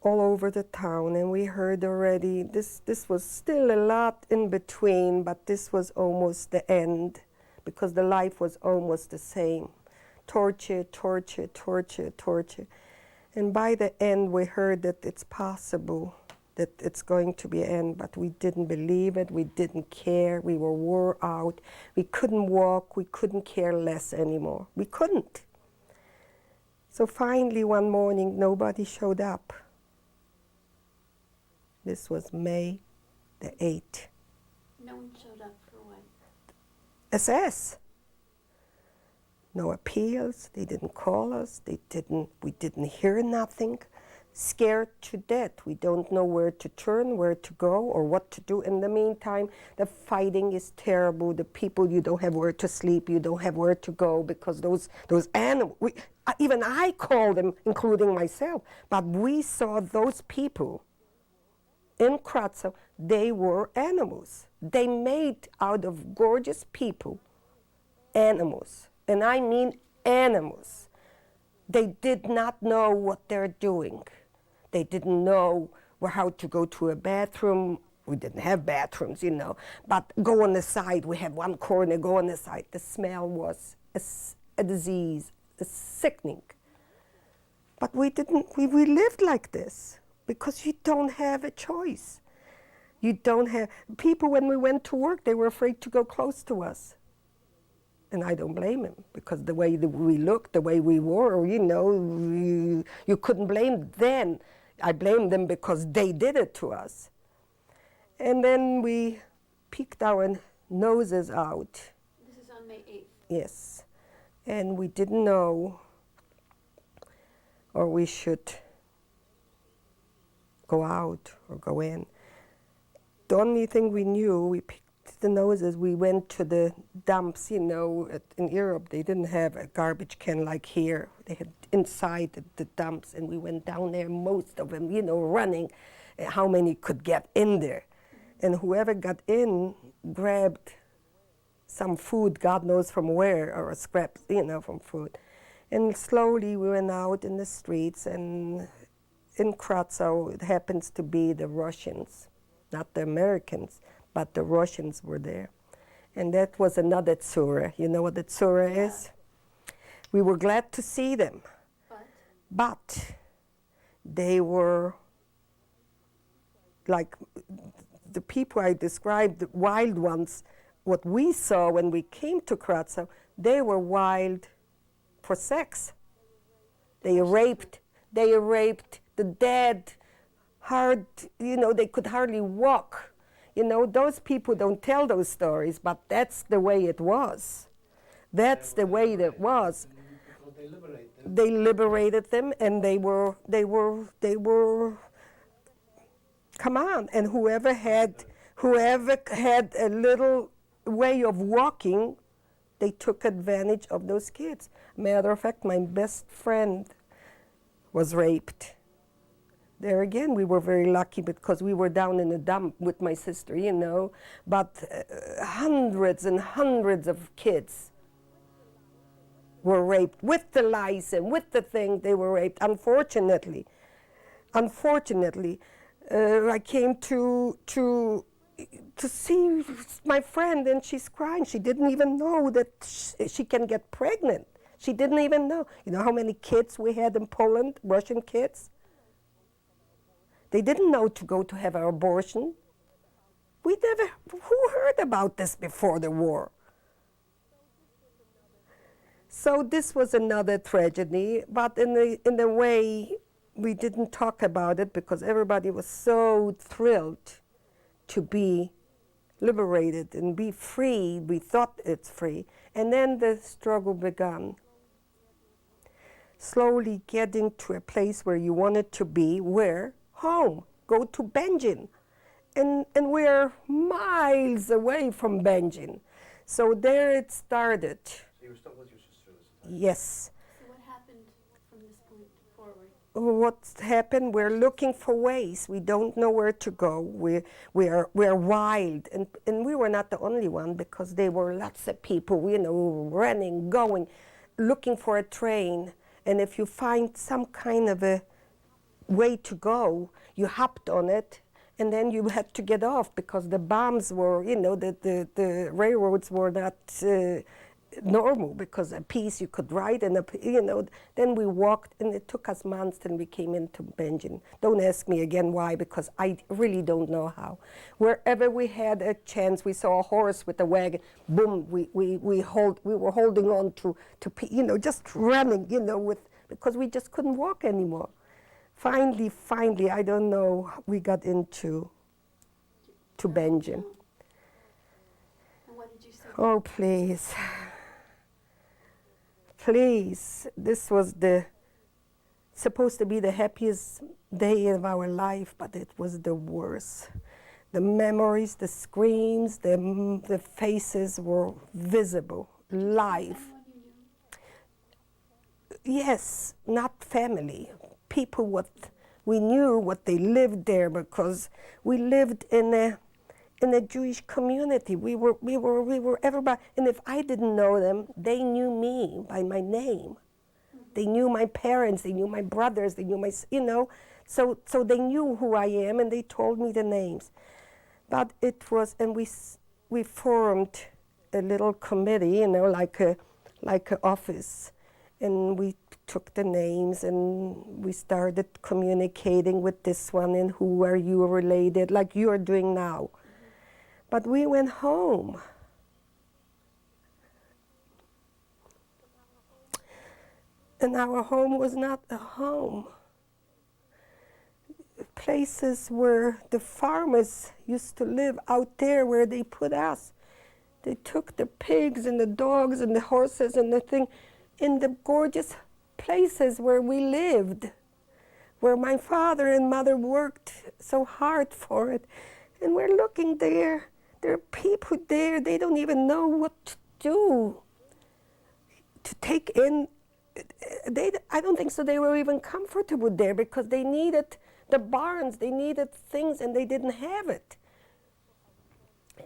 all over the town, and we heard already, this was still a lot in between, but this was almost the end, because the life was almost the same. Torture, torture, torture, torture. And by the end, we heard that it's possible, that it's going to be an end, but we didn't believe it, we didn't care, we were wore out, we couldn't walk, we couldn't care less anymore. We couldn't. So finally, one morning, nobody showed up. This was May the 8th. No one showed up for what? SS. No appeals, they didn't call us, we didn't hear nothing. Scared to death. We don't know where to turn, where to go, or what to do. In the meantime, the fighting is terrible. The people, you don't have where to sleep, you don't have where to go, because those animals, even I call them, including myself, but we saw those people in Krakow, they were animals. They made out of gorgeous people animals, and I mean animals. They did not know what they're doing. They didn't know how to go to a bathroom. We didn't have bathrooms, but go on the side. We had one corner, go on the side. The smell was a disease, a sickening. But we lived like this. Because you don't have a choice. You don't have, people when we went to work, they were afraid to go close to us. And I don't blame them, because the way that we looked, the way we were, you couldn't blame them. I blame them because they did it to us. And then we peeked our noses out. This is on May 8th. Yes. And we didn't know, or we should go out or go in. The only thing we knew, we picked the noses, we went to the dumps, in Europe they didn't have a garbage can like here. They had inside the dumps, and we went down there, most of them, running, how many could get in there. And whoever got in grabbed some food, God knows from where, or a scrap, from food. And slowly we went out in the streets, and in Krakow it happens to be the Russians, not the Americans, but the Russians were there. And that was another tsura. You know what the tsura is? We were glad to see them, but they were like the people I described, the wild ones. What we saw when we came to Krakow, they were wild for sex. They raped the dead, they could hardly walk. Those people don't tell those stories, but that's the way it was. That's the way it was. They liberated them, and they were, come on, and whoever had a little way of walking, they took advantage of those kids. Matter of fact, my best friend was raped. There again, we were very lucky because we were down in the dump with my sister, but hundreds and hundreds of kids were raped with the lice and with the thing. They were raped. Unfortunately, I came to see my friend, and she's crying. She didn't even know that she can get pregnant. She didn't even know. You know how many kids we had in Poland, Russian kids? They didn't know to go to have an abortion. Who heard about this before the war? So this was another tragedy, but in a way, we didn't talk about it because everybody was so thrilled to be liberated and be free. We thought it's free. And then the struggle began. Slowly getting to a place where you wanted to be, where? Home. Go to Benjin. And we're miles away from Benjin. So there it started. So you were still with your sister this time? Yes. So what happened from this point forward? What happened? We're looking for ways. We don't know where to go. We're wild, and we were not the only one because there were lots of people, running, going, looking for a train. And if you find some kind of a way to go, you hopped on it, and then you had to get off because the bombs were, the railroads were not normal because a piece you could ride, and then we walked, and it took us months, and we came into Benjin. Don't ask me again why, because I really don't know how. Wherever we had a chance, we saw a horse with a wagon, boom, we were holding on to just running, because we just couldn't walk anymore. Finally, I don't know, we got into Benjin. And what did you say? Oh, please. Please, this was supposed to be the happiest day of our life, but it was the worst. The memories, the screams, the faces were visible, live. Someone you knew? Yes, not family. People we knew what they lived there because we lived in a Jewish community. We were everybody, and if I didn't know them, they knew me by my name. They knew my parents, they knew my brothers, they knew so they knew who I am, and they told me the names. But it was, and we formed a little committee, like a office, and we took the names, and we started communicating with this one, and who are you related, like you are doing now. But we went home. And our home was not a home. Places where the farmers used to live out there where they put us. They took the pigs and the dogs and the horses and the thing in the gorgeous places where we lived, where my father and mother worked so hard for it. And we're looking there. There are people there, they don't even know what to do to take in. I don't think so they were even comfortable there because they needed the barns, they needed things, and they didn't have it.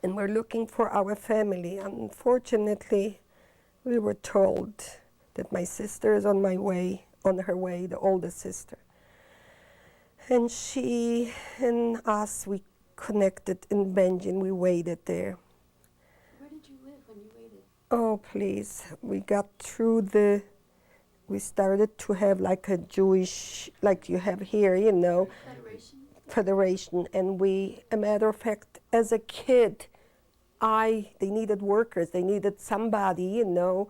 And we're looking for our family. Unfortunately, we were told that my sister is on her way, the oldest sister. And she and us, we connected in Benjin, we waited there. Where did you live when you waited? Oh, please. We got through we started to have like a Jewish, like you have here, you know, federation. And a matter of fact, as a kid, they needed workers, they needed somebody, you know,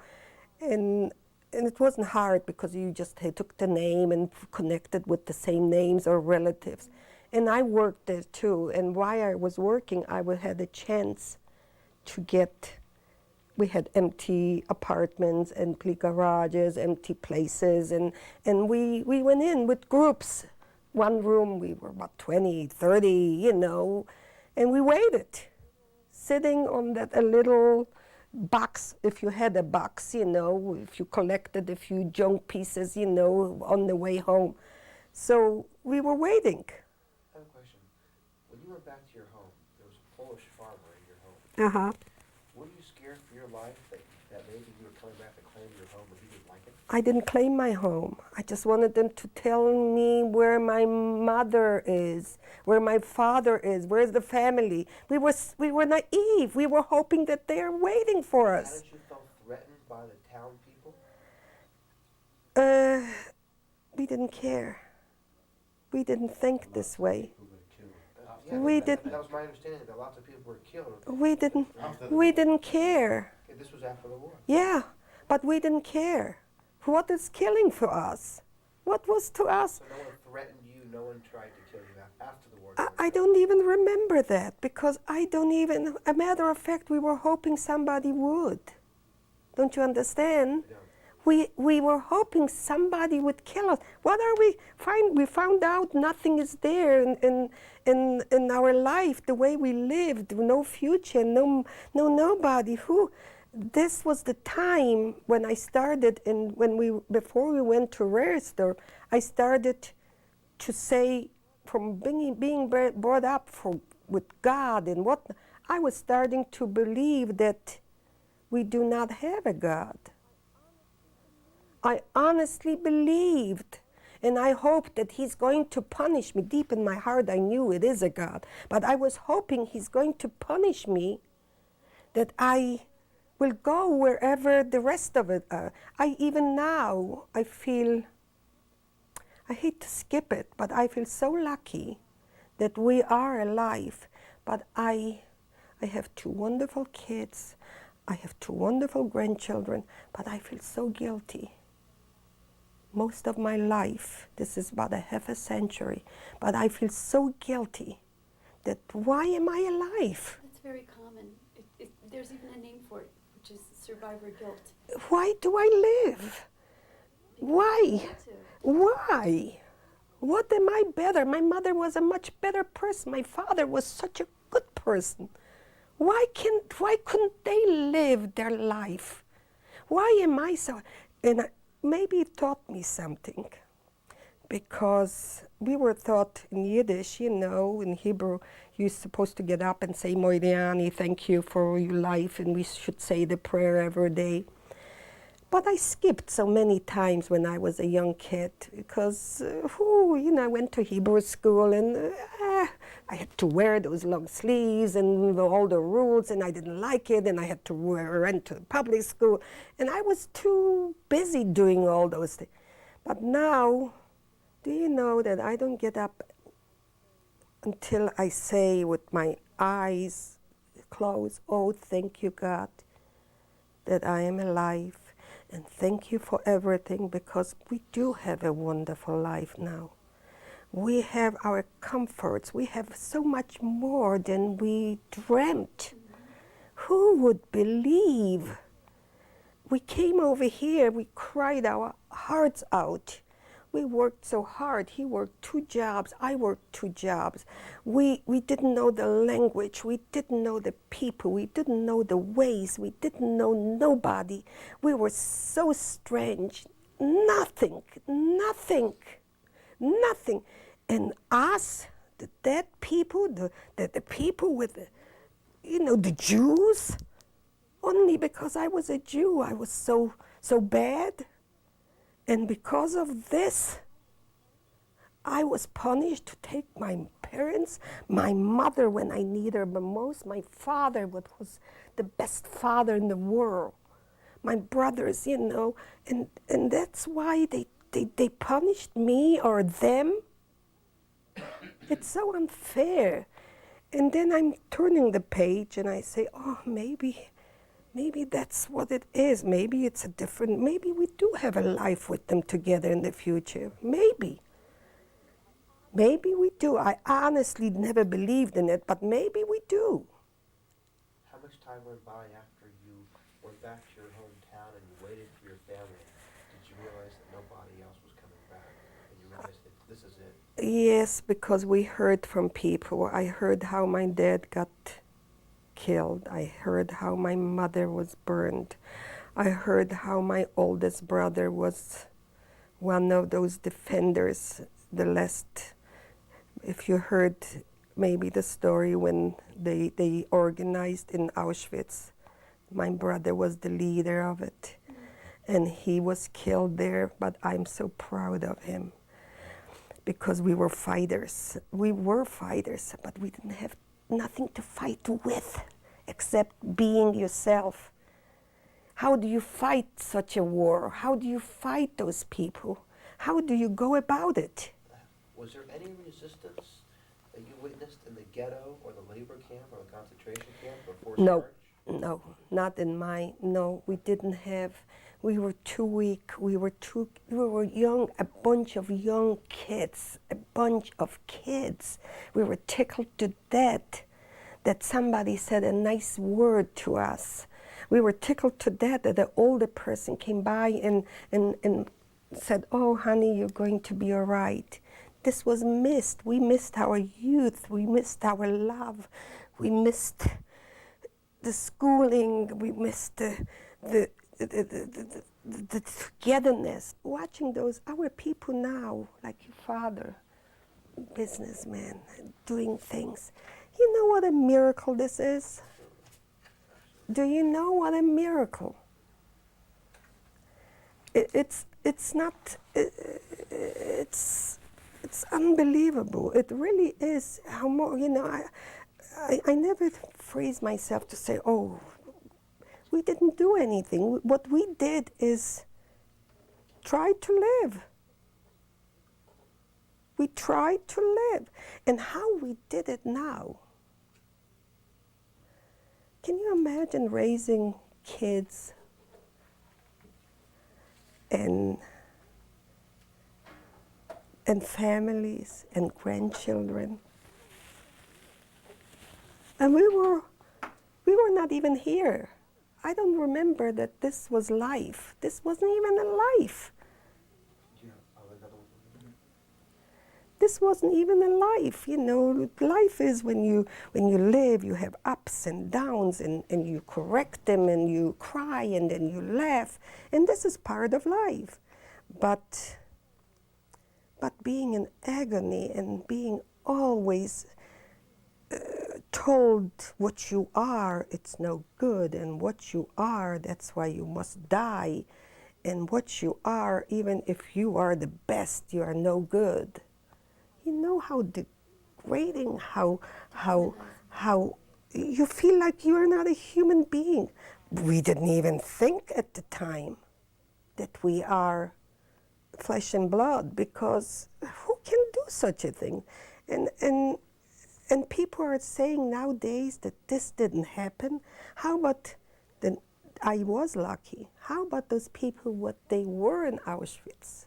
and it wasn't hard because you just took the name and connected with the same names or relatives. And I worked there too, and while I was working, I had a chance to we had empty apartments, empty garages, empty places, and we went in with groups. One room, we were about 20, 30, you know, and we waited, sitting on a little box, if you had a box, you know, if you collected a few junk pieces, you know, on the way home. So we were waiting. I have a question. When you went back to your home, there was a Polish farmer in your home. Uh-huh. Were you scared for your life that maybe you were coming back to claim your home but he didn't like it? I didn't claim my home. I just wanted them to tell me where my mother is, where my father is, where's the family. We were naive. We were hoping that they are waiting for us. Hadn't you felt threatened by the town people? We didn't care. We didn't think this way. Yeah, that was my understanding, that lots of people were killed. We didn't care. Okay, this was after the war. Yeah, but we didn't care. What is killing for us? What was to us? So no one threatened you, no one tried to kill you after the war? I don't even remember that because a matter of fact, we were hoping somebody would. Don't you understand? No. We were hoping somebody would kill us. What are we find? We found out nothing is there in our life, the way we lived, no future, nobody. This was the time when I started, before we went to Rersdorf, I started to say, from being brought up with God and what, I was starting to believe that we do not have a God. I honestly believed, and I hoped that he's going to punish me. Deep in my heart, I knew it is a God, but I was hoping he's going to punish me, that I will go wherever the rest of it are. Even now, I hate to skip it, but I feel so lucky that we are alive. But I have two wonderful kids, I have two wonderful grandchildren, but I feel so guilty. Most of my life, this is about a half a century, but I feel so guilty that why am I alive? That's very common. There's even a name for it, which is survivor guilt. Why do I live? Why? Why? What am I better? My mother was a much better person. My father was such a good person. Why couldn't they live their life? Why am I so? And maybe it taught me something, because we were taught in Yiddish, you know, in Hebrew, you're supposed to get up and say Moiriani, thank you for your life, and we should say the prayer every day. But I skipped so many times when I was a young kid because, I went to Hebrew school and I had to wear those long sleeves and all the rules, and I didn't like it, and I had to run to public school, and I was too busy doing all those things. But now, do you know that I don't get up until I say with my eyes closed, oh, thank you, God, that I am alive. And thank you for everything, because we do have a wonderful life now. We have our comforts. We have so much more than we dreamt. who would believe? We came over here, we cried our hearts out. We worked so hard. He worked 2 jobs, I worked 2 jobs. We didn't know the language, we didn't know the people, we didn't know the ways, we didn't know nobody. We were so strange. Nothing. And us, the dead people, the people with, the Jews, only because I was a Jew, I was so bad. And because of this, I was punished to take my parents, my mother when I needed her the most, my father, what was the best father in the world, my brothers, and that's why they punished me or them. It's so unfair. And then I'm turning the page and I say, oh, maybe that's what it is. Maybe it's maybe we do have a life with them together in the future. Maybe we do. I honestly never believed in it, but maybe we do. How much time went by after you went back to your hometown and you waited for your family? Did you realize that nobody else was coming back? And you realized that this is it? Yes, because we heard from people. I heard how my dad got killed. I heard how my mother was burned. I heard how my oldest brother was one of those defenders, the last. If you heard maybe the story when they organized in Auschwitz, my brother was the leader of it. And he was killed there, but I'm so proud of him because we were fighters. We were fighters, but we didn't have nothing to fight with except being yourself. How do you fight such a war? How do you fight those people? How do you go about it? Was there any resistance that you witnessed in the ghetto or the labor camp or the concentration camp before No, March? no, not in my, no, we didn't have, we were too weak, we were young, a bunch of young kids, We were tickled to death that somebody said a nice word to us. We were tickled to death that the older person came by and said, oh, honey, you're going to be all right. This was missed. We missed our youth. We missed our love. We missed the schooling. We missed the togetherness. Watching those, our people now, like your father, businessman, doing things. You know what a miracle this is? Do you know what a miracle? It's unbelievable. It really is. How more, I never phrase myself to say, oh, we didn't do anything. What we did is try to live. We tried to live. And how we did it now. Can you imagine raising kids and families and grandchildren? And we were not even here. I don't remember that this was life. This wasn't even a life. This wasn't even a life, Life is when you live, you have ups and downs, and you correct them, and you cry, and then you laugh, and this is part of life. But being in agony and being always told what you are, it's no good, and what you are, that's why you must die, and what you are, even if you are the best, you are no good. You know how degrading, how you feel like you're not a human being. We didn't even think at the time that we are flesh and blood, because who can do such a thing? And people are saying nowadays that this didn't happen. How about then? I was lucky. How about those people, what they were in Auschwitz?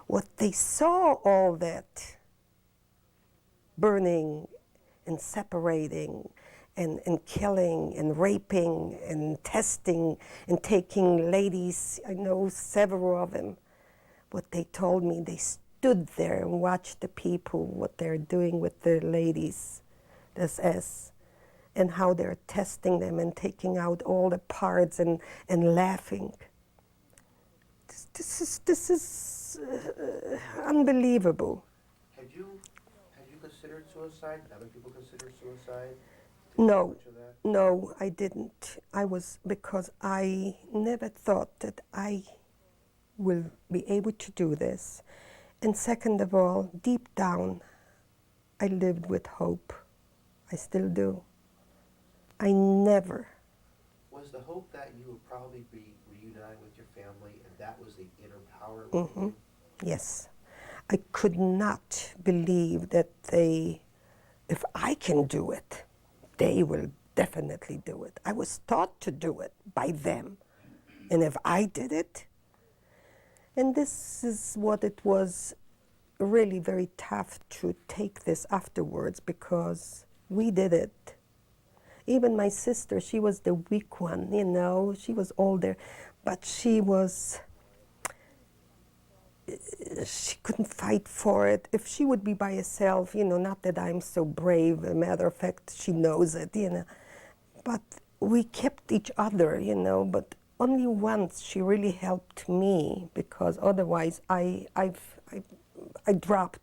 What they saw, all that burning and separating and killing and raping and testing and taking ladies. I know several of them. What they told me, they stood there and watched the people, what they're doing with the ladies, the SS, and how they're testing them and taking out all the parts and laughing. This is unbelievable. Had you considered suicide? Had other people considered suicide? No, Much of that? no, I didn't. Because I never thought that I will be able to do this. And second of all, deep down, I lived with hope. I still do. I never. Was the hope that you would probably be reunited with your family, and that was the inner power? Mhm. Yes. I could not believe that if I can do it, they will definitely do it. I was taught to do it by them. And if I did it, and this is what it was really very tough to take this afterwards, because we did it. Even my sister, she was the weak one, she was older, but she couldn't fight for it. If she would be by herself, not that I'm so brave, a matter of fact, she knows it, but we kept each other, but only once she really helped me, because otherwise I dropped.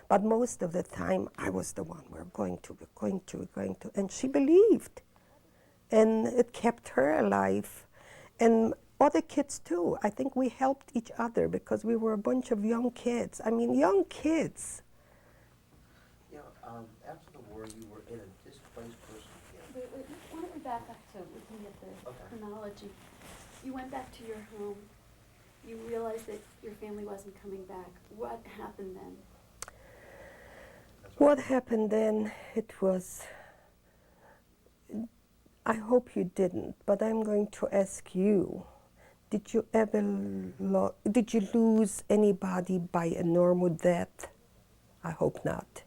But most of the time I was the one, we're going to, and she believed. And it kept her alive. And other kids too. I think we helped each other because we were a bunch of young kids. I mean, young kids. After the war, you were in a displaced person camp. Wait, why don't we back up to looking at the chronology? You went back to your home. You realized that your family wasn't coming back. What happened then? What happened then, it was, I hope you didn't, but I'm going to ask you, did you ever, did you lose anybody by a normal death? I hope not.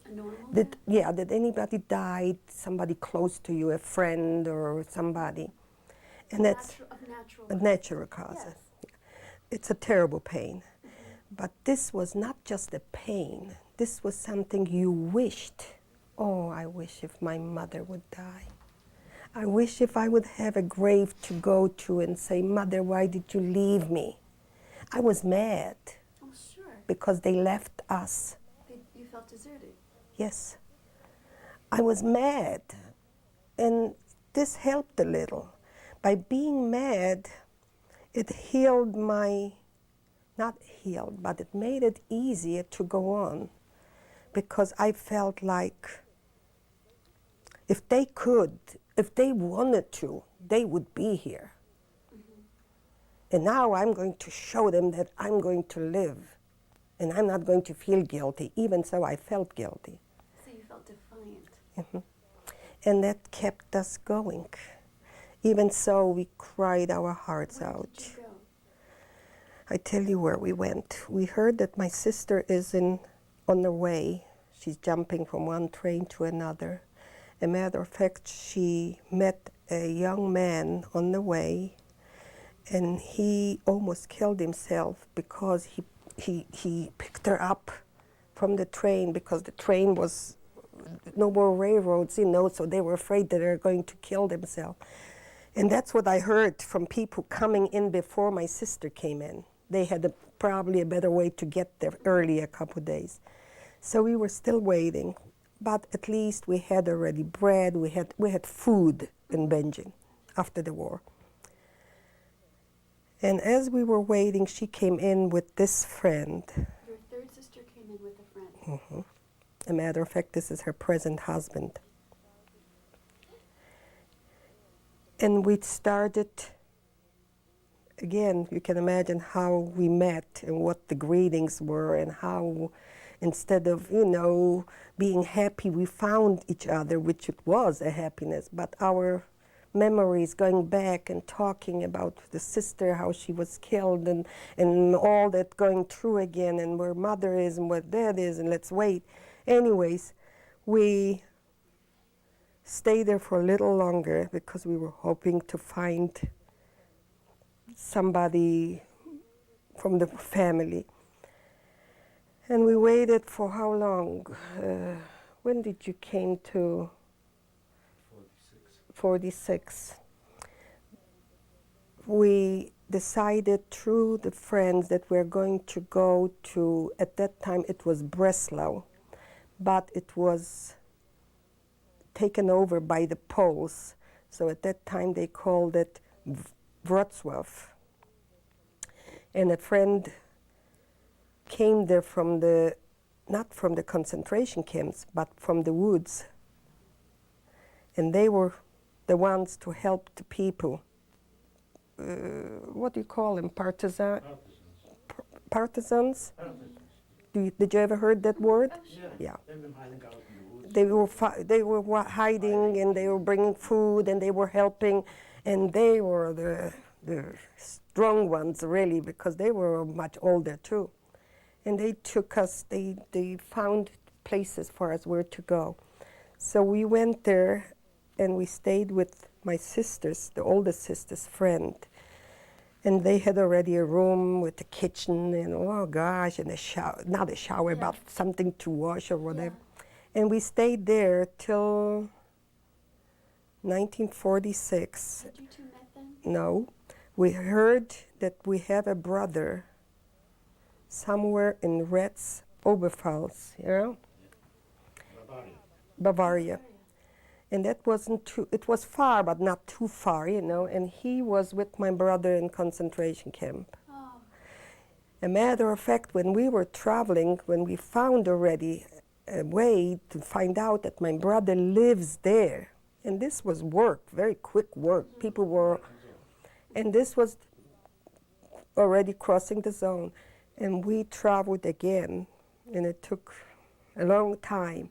A normal death? Did anybody die, somebody close to you, a friend or somebody? And that's Of natural causes. Yes. It's a terrible pain. But this was not just a pain. This was something you wished. Oh, I wish if my mother would die. I wish if I would have a grave to go to and say, Mother, why did you leave me? I was mad. Oh, sure. Because they left us. You felt deserted. Yes. I was mad. And this helped a little. By being mad, it healed not healed, but it made it easier to go on. Because I felt like if they could, if they wanted to, they would be here. Mm-hmm. And now I'm going to show them that I'm going to live. And I'm not going to feel guilty. Even so, I felt guilty. So you felt defiant. Mm-hmm. And that kept us going. Even so, we cried our hearts out. Where did you go? I tell you where we went. We heard that my sister is on the way. She's jumping from one train to another. As a matter of fact, she met a young man on the way, and he almost killed himself because he picked her up from the train, because the train was no more railroads, so they were afraid that they were going to kill themselves. And that's what I heard from people coming in before my sister came in. They had probably a better way to get there early, a couple of days. So we were still waiting, but at least we had already bread, we had food in Benjin after the war. And as we were waiting, she came in with this friend. Your third sister came in with a friend. Mm-hmm. As a matter of fact, this is her present husband. And we started, again, you can imagine how we met and what the greetings were, and how instead of, being happy, we found each other, which it was a happiness, but our memories going back and talking about the sister, how she was killed, and all that going through again, and where mother is and where dad is, and let's wait. Anyways, we stay there for a little longer because we were hoping to find somebody from the family. And we waited for how long? When did you came to? 46. We decided through the friends that we're going to go to, at that time it was Breslau, but it was taken over by the Poles. So at that time they called it Wrocław. And a friend came there from the, not from the concentration camps, but from the woods. And they were the ones to help the people. What do you call them? Partisans? Partisans. Did you ever heard that word? Yeah. Yeah. They've been hiding out in the woods. They were hiding, and they were bringing food, and they were helping, and they were the strong ones, really, because they were much older too. And they took us. They found places for us where to go. So we went there, and we stayed with my sister's, the oldest sister's friend. And they had already a room with a kitchen and, oh gosh, and a shower, not a shower, Yeah. but something to wash or whatever. And we stayed there till 1946. Had you two met then? No, we heard that we have a brother somewhere in Retz, Oberpfalz, you know, Bavaria. And that wasn't too, it was far, but not too far, you know, and he was with my brother in concentration camp. Oh, A matter of fact, when we were traveling, when we found already a way to find out that my brother lives there, and this was work, very quick work, people were, and this was already crossing the zone, and we traveled again, and it took a long time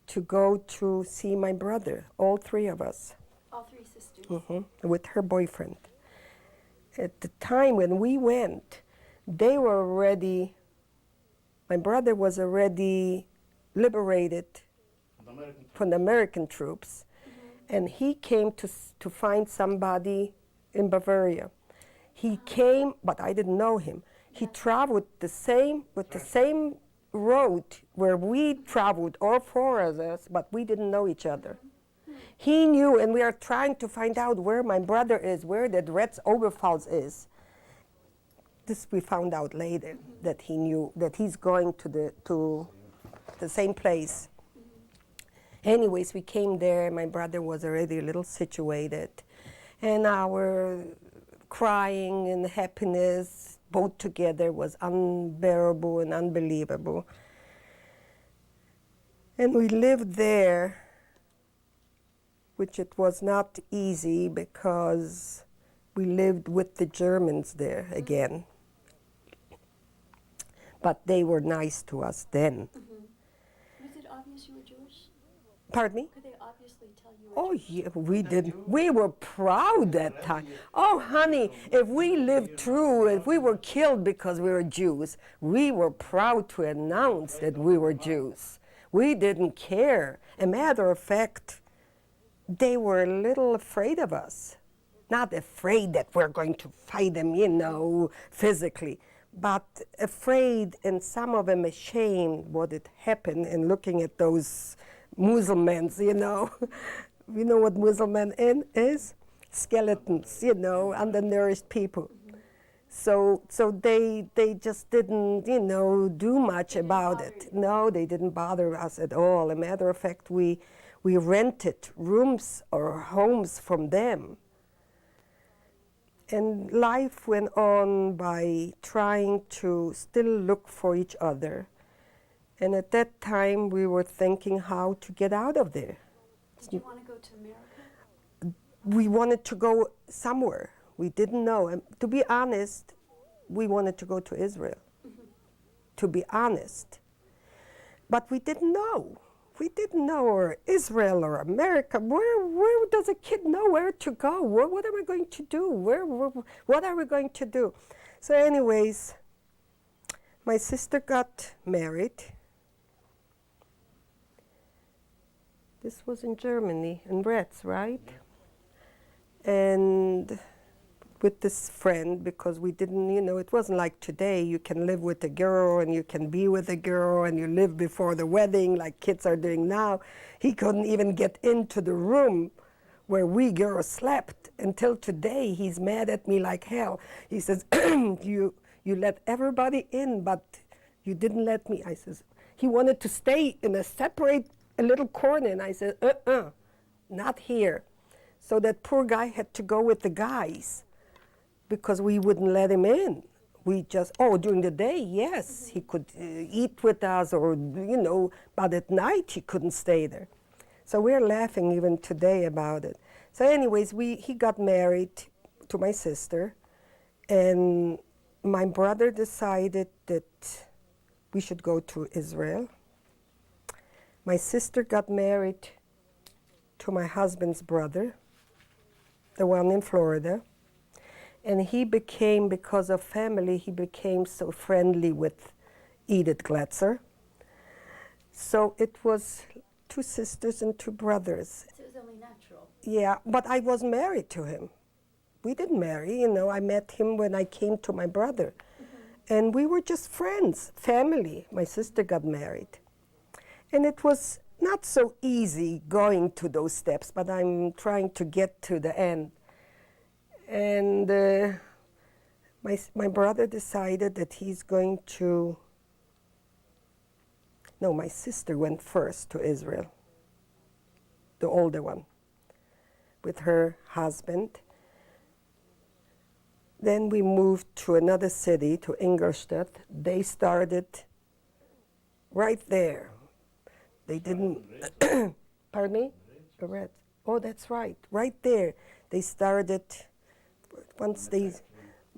to go to see my brother, all three of us, all three sisters. with her boyfriend. At the time when we went, they were already, my brother was already liberated from the American troops, and he came to find somebody in Bavaria. He came, but I didn't know him. He traveled the same road where we traveled, all four of us, but we didn't know each other. He knew, and we are trying to find out where my brother is, where that Retz Oberpfalz is. This we found out later, that he knew that he's going to the same place. Anyways, we came there, and my brother was already a little situated, and our crying and happiness both together was unbearable and unbelievable. And we lived there, which it was not easy because we lived with the Germans there again. But they were nice to us then. Was it obvious you were Jewish? Pardon me? Could they obviously tell you were Oh, Jewish? yeah, we did. We were proud that time. Oh, honey, if we lived through, if we were killed because we were Jews, we were proud to announce that we were Jews. We didn't care. A matter of fact, they were a little afraid of us. Not afraid that we're going to fight them, you know, physically, but afraid, and some of them ashamed what had happened, and looking at those Muslims, you know. You know what Muslim is? Skeletons, you know, undernourished people. So they just didn't, you know, do much about it. No, they didn't bother us at all. As a matter of fact, we rented rooms or homes from them. And life went on by trying to still look for each other. And at that time, we were thinking how to get out of there. Did you want to go to America? We wanted to go somewhere. We didn't know. And to be honest, we wanted to go to Israel. To be honest. But we didn't know. We didn't know, or Israel or America. Where does a kid know where to go? What are we going to do? What are we going to do? So anyways, my sister got married. This was in Germany, in Retz, right? And with this friend, because we didn't, it wasn't like today, you can live with a girl and you can be with a girl and you live before the wedding like kids are doing now. He couldn't even get into the room where we girls slept. Until today, he's mad at me like hell. He says, you let everybody in, but you didn't let me. I says, he wanted to stay in a separate, a little corner, and I said, not here. So that poor guy had to go with the guys because we wouldn't let him in. We just, during the day, yes, he could eat with us or, but at night he couldn't stay there. So we're laughing even today about it. So anyways, he got married to my sister, and my brother decided that we should go to Israel. My sister got married to my husband's brother, the one in Florida. And he became, because of family, he became so friendly with Edith Gletzer. So it was 2 sisters and 2 brothers. So it was only natural. Yeah, but I was married to him. We didn't marry, I met him when I came to my brother. And we were just friends, family. My sister got married. And it was not so easy going to those steps, but I'm trying to get to the end. And my brother decided that he's going to, no, my sister went first to Israel, the older one, with her husband. Then we moved to another city, to Ingolstadt. They started right there. They didn't, pardon me? The Reds. Oh, that's right, right there. They started, once they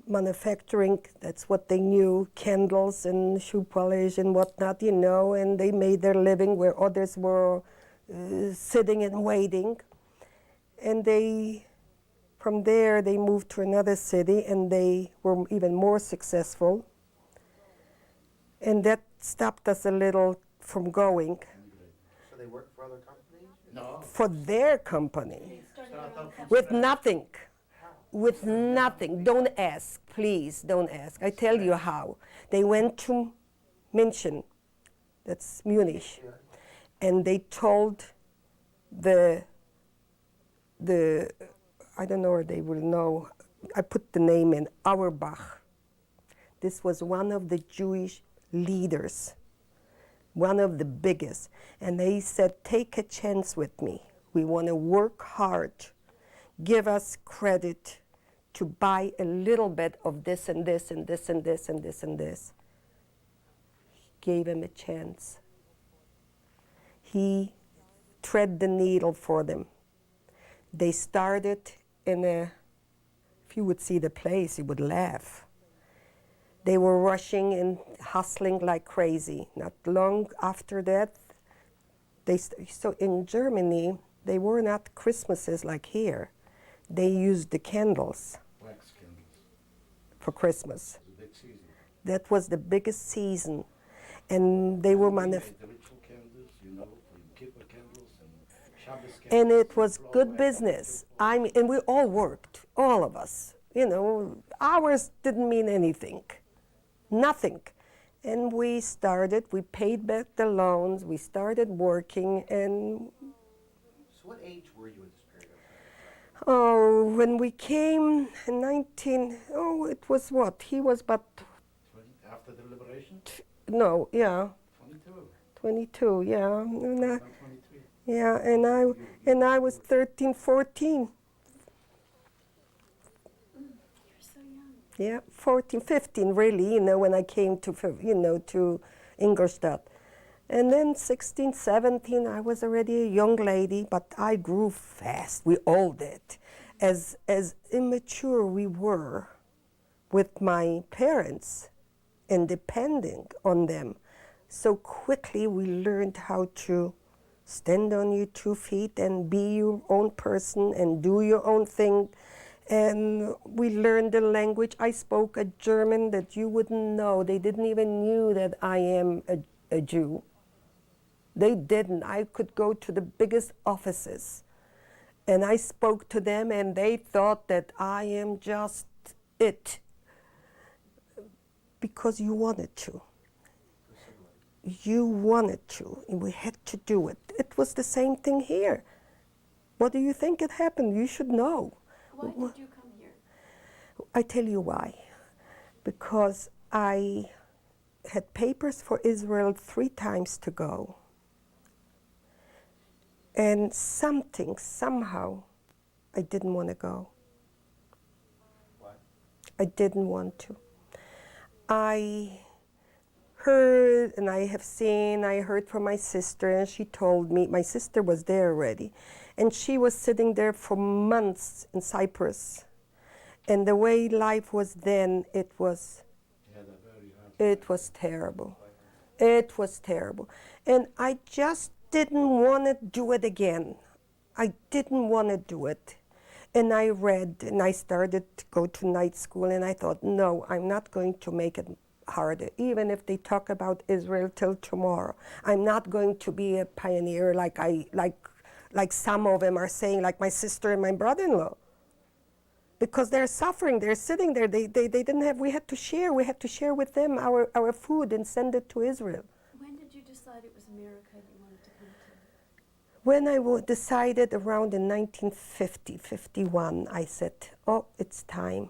manufacturing, that's what they knew, candles and shoe polish and whatnot, and they made their living where others were sitting and waiting. And from there, they moved to another city, and they were even more successful. And that stopped us a little from going. So they work for other companies? No. For their company, Startup from with scratch. nothing. With nothing. Don't ask, please, don't ask. I tell you how. They went to München, that's Munich, and they told the I don't know where they will know, I put the name in, Auerbach. This was one of the Jewish leaders, one of the biggest. And they said, take a chance with me. We want to work hard. Give us credit to buy a little bit of this and this and this and this and this and this. Gave him a chance. He thread the needle for them. They started if you would see the place, you would laugh. They were rushing and hustling like crazy. Not long after that, so in Germany, they were not Christmases like here. They used the candles Wax candles. for Christmas. It was a big season. That was the biggest season. And they were We made the ritual candles, for Kippur candles and Shabbos candles. and it was floor good wax, business. And we all worked, all of us. Hours didn't mean anything, nothing. And we paid back the loans, we started working, and So what age were you at this period of time? when we came in it was what? He was but, After the liberation? no, yeah, 22. 22, yeah. I'm 23. Yeah, and I was 13, 14. You're so young. Yeah, 14, 15 really, when I came to Ingolstadt. And then 16, 17, I was already a young lady, but I grew fast. We all did. As immature we were with my parents and depending on them, so quickly we learned how to stand on your 2 feet and be your own person and do your own thing. And we learned the language. I spoke a German that you wouldn't know. They didn't even knew that I am a Jew. They didn't. I could go to the biggest offices, and I spoke to them, and they thought that I am just it, because you wanted to. You wanted to, and we had to do it. It was the same thing here. What do you think had happened? You should know. Why did you come here? I tell you why. Because I had papers for Israel 3 times to go. And somehow, I didn't want to go. Why? I didn't want to. I heard and I heard from my sister, and she told me, my sister was there already, and she was sitting there for months in Cyprus. And the way life was then, it was terrible. It was terrible. And I just didn't want to do it again. I didn't want to do it. And I read, and I started to go to night school, and I thought, no, I'm not going to make it harder, even if they talk about Israel till tomorrow. I'm not going to be a pioneer like some of them are saying, like my sister and my brother-in-law. Because they're suffering, they're sitting there, they didn't have, we had to share with them our food and send it to Israel. When did you decide it was America you wanted to come to? When I decided around in 1950, 51, I said, oh, it's time.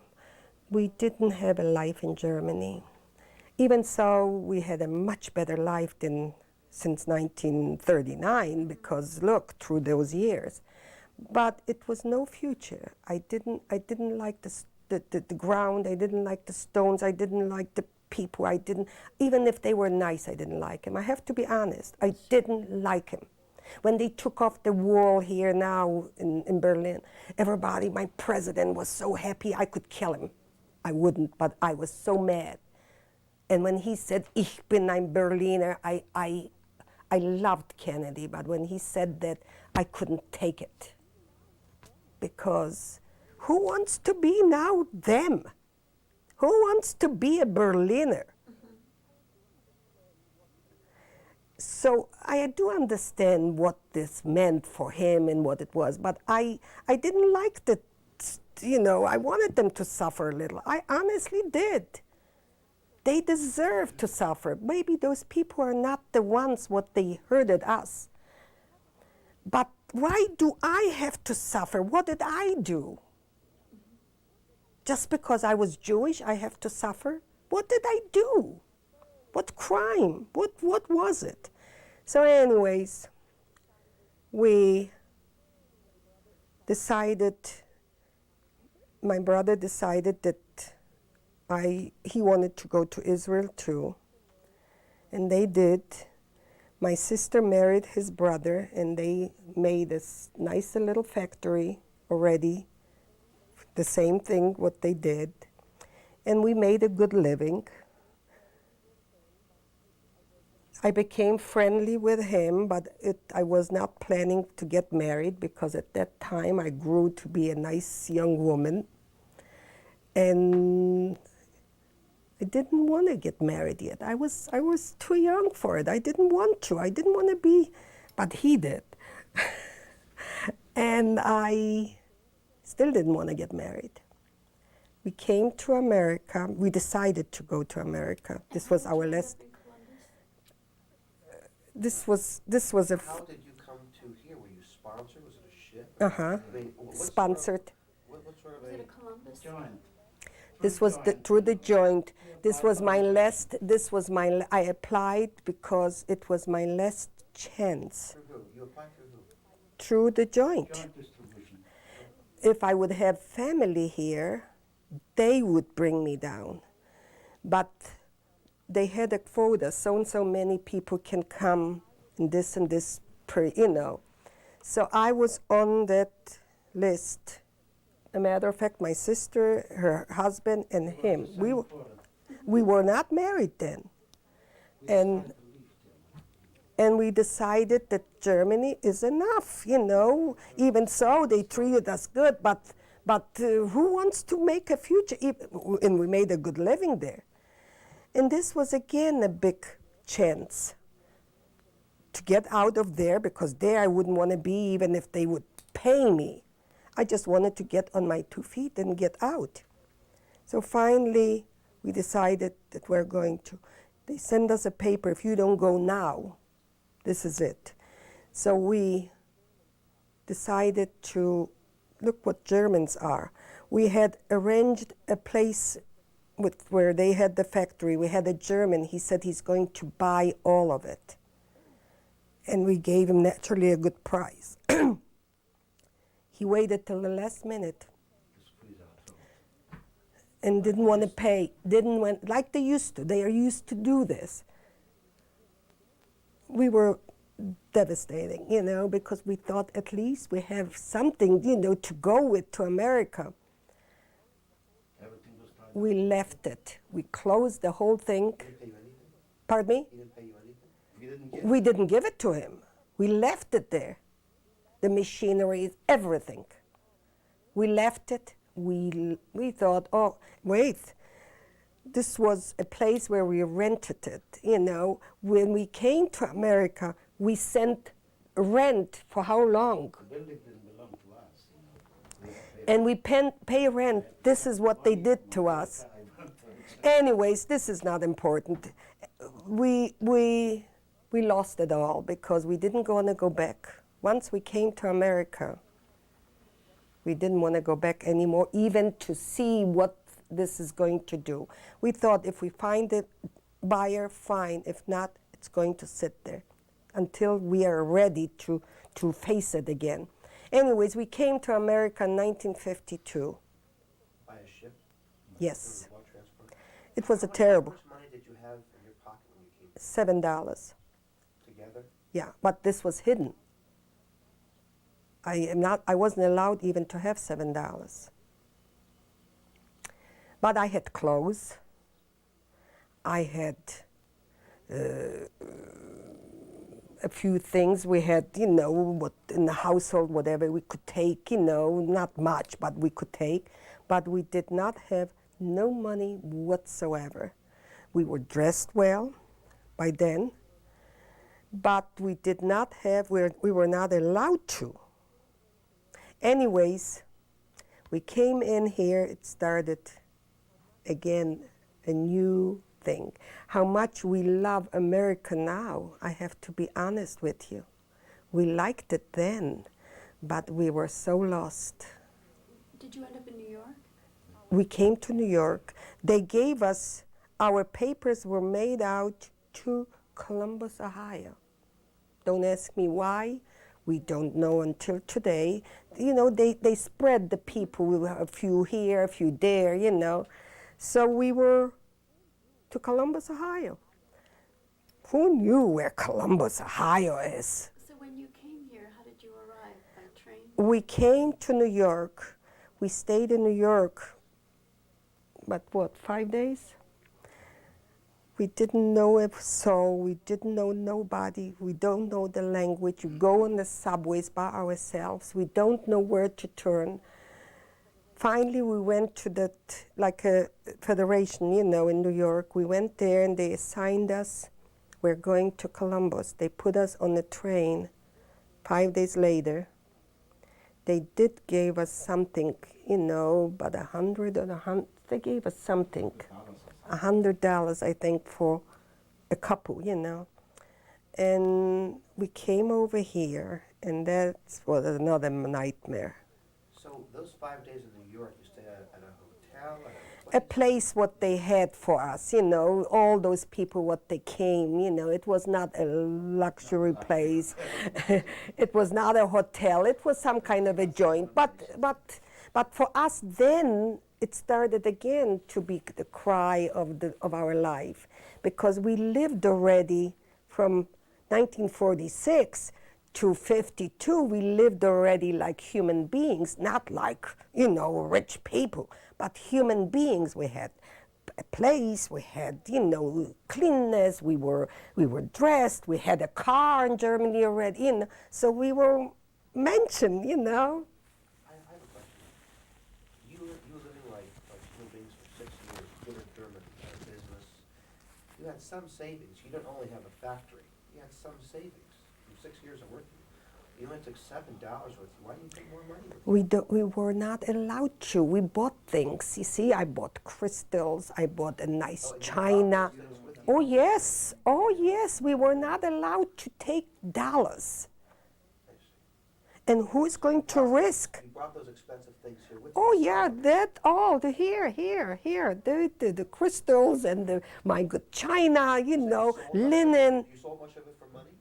We didn't have a life in Germany. Even so, we had a much better life than since 1939, because look, through those years. But it was no future. I didn't like the ground, I didn't like the stones, I didn't like the people, even if they were nice, I didn't like them. I have to be honest, I didn't like them. When they took off the wall here now in Berlin, everybody, my president was so happy I could kill him. I wouldn't, but I was so mad. And when he said, Ich bin ein Berliner, I loved Kennedy, but when he said that, I couldn't take it. Because who wants to be now them? Who wants to be a Berliner? So I do understand what this meant for him and what it was, but I didn't like that, I wanted them to suffer a little. I honestly did. They deserve to suffer. Maybe those people are not the ones what they hurted us. But why do I have to suffer? What did I do? Just because I was Jewish, I have to suffer? What did I do? What crime? What was it? So anyways, we decided, my brother decided that he wanted to go to Israel too. And they did. My sister married his brother, and they made this nice little factory already, the same thing what they did. And we made a good living. I became friendly with him, but I was not planning to get married, because at that time I grew to be a nice young woman. And I didn't want to get married yet. I was too young for it. I didn't want to. I didn't want to be, but he did. And I still didn't want to get married. We came to America. We decided to go to America. This was our last. This was a. How did you come to here? Were you sponsored? Was it a ship? Uh-huh. I mean, what Sponsored. What sort of Was it a Columbus? Joint. This was through the joint. This was I applied because it was my last chance. Through who? You applied through who? Through the joint. Joint distribution. If I would have family here, they would bring me down. But they had a quota, so and so many people can come and this So I was on that list. As a matter of fact, my sister, her husband, and him. We were not married then. And we decided that Germany is enough, Even so, they treated us good, but who wants to make a future? And we made a good living there. And this was again a big chance to get out of there, because there I wouldn't want to be even if they would pay me. I just wanted to get on my 2 feet and get out. So finally, we decided that we're going to. They send us a paper, if you don't go now, this is it. So we decided to look what Germans are. We had arranged a place where they had the factory. We had a German. He said he's going to buy all of it. And we gave him naturally a good price. He waited till the last minute and didn't want to pay, like they used to. They are used to do this. We were devastating, because we thought at least we have something, to go with to America. Everything was tied up. We left it. We closed the whole thing. He didn't pay you anything? Pardon me? He didn't pay you anything? You didn't get We didn't give it to him. We left it there. The machinery, everything. We left it. We thought, oh, wait. This was a place where we rented it, When we came to America, we sent rent for how long? the building didn't belong to us. We paid And we pay rent. This is what they did to us. Anyways, this is not important. We lost it all because we didn't want to go back. Once we came to America, we didn't want to go back anymore, even to see what this is going to do. We thought if we find a buyer, fine. If not, it's going to sit there until we are ready to face it again. Anyways, we came to America in 1952. By a ship? Yes. Water transport? It was a How much terrible. money did you have in your pocket when you came $7. together? Yeah, but this was hidden. I wasn't allowed even to have $7. But I had clothes. I had a few things. We had, what in the household, whatever we could take, not much, but we could take. But we did not have no money whatsoever. We were dressed well by then, but we did not have, we were not allowed to. Anyways, we came in here, it started again a new thing. How much we love America now, I have to be honest with you. We liked it then, but we were so lost. Did you end up in New York? We came to New York. They gave us, our papers were made out to Columbus, Ohio. Don't ask me why. We don't know until today. They spread the people, a few here, a few there, So we were to Columbus, Ohio. Who knew where Columbus, Ohio is? So when you came here, how did you arrive? By train? We came to New York. We stayed in New York, but 5 days? We didn't know a soul. We didn't know nobody. We don't know the language. You go on the subways by ourselves. We don't know where to turn. Finally, we went to a federation, in New York. We went there and they assigned us. We're going to Columbus. They put us on a train 5 days later. They did give us something, about $100 they gave us something. $100, I think, for a couple, And we came over here, and that was another nightmare. So those 5 days in New York, you stayed at a hotel? A place what they had for us, all those people what they came, it was not a luxury place. It was not a hotel. It was some kind of a joint. But for us then, it started again to be the cry of our life, because we lived already from 1946 to 52. We lived already like human beings, not like rich people, but human beings. We had a place, we had cleanness. We were dressed. We had a car in Germany already. So we were mentioned. I have a question. You were living like human beings for 6 years, good at German business. You had some savings. You didn't only have a factory. You had some savings. 6 years of working, you only took $7 with you. Why didn't you take more money with you? We were not allowed to. We bought things. You see, I bought crystals. I bought a nice And you brought china. those things with you? Oh yes, oh yes. We were not allowed to take dollars. I see. And who is going to risk? You brought those expensive things here with you. Oh to yeah, celebrate. that all the here, the crystals and my good china, you know, sold much of it? linen. You sold much of it for money?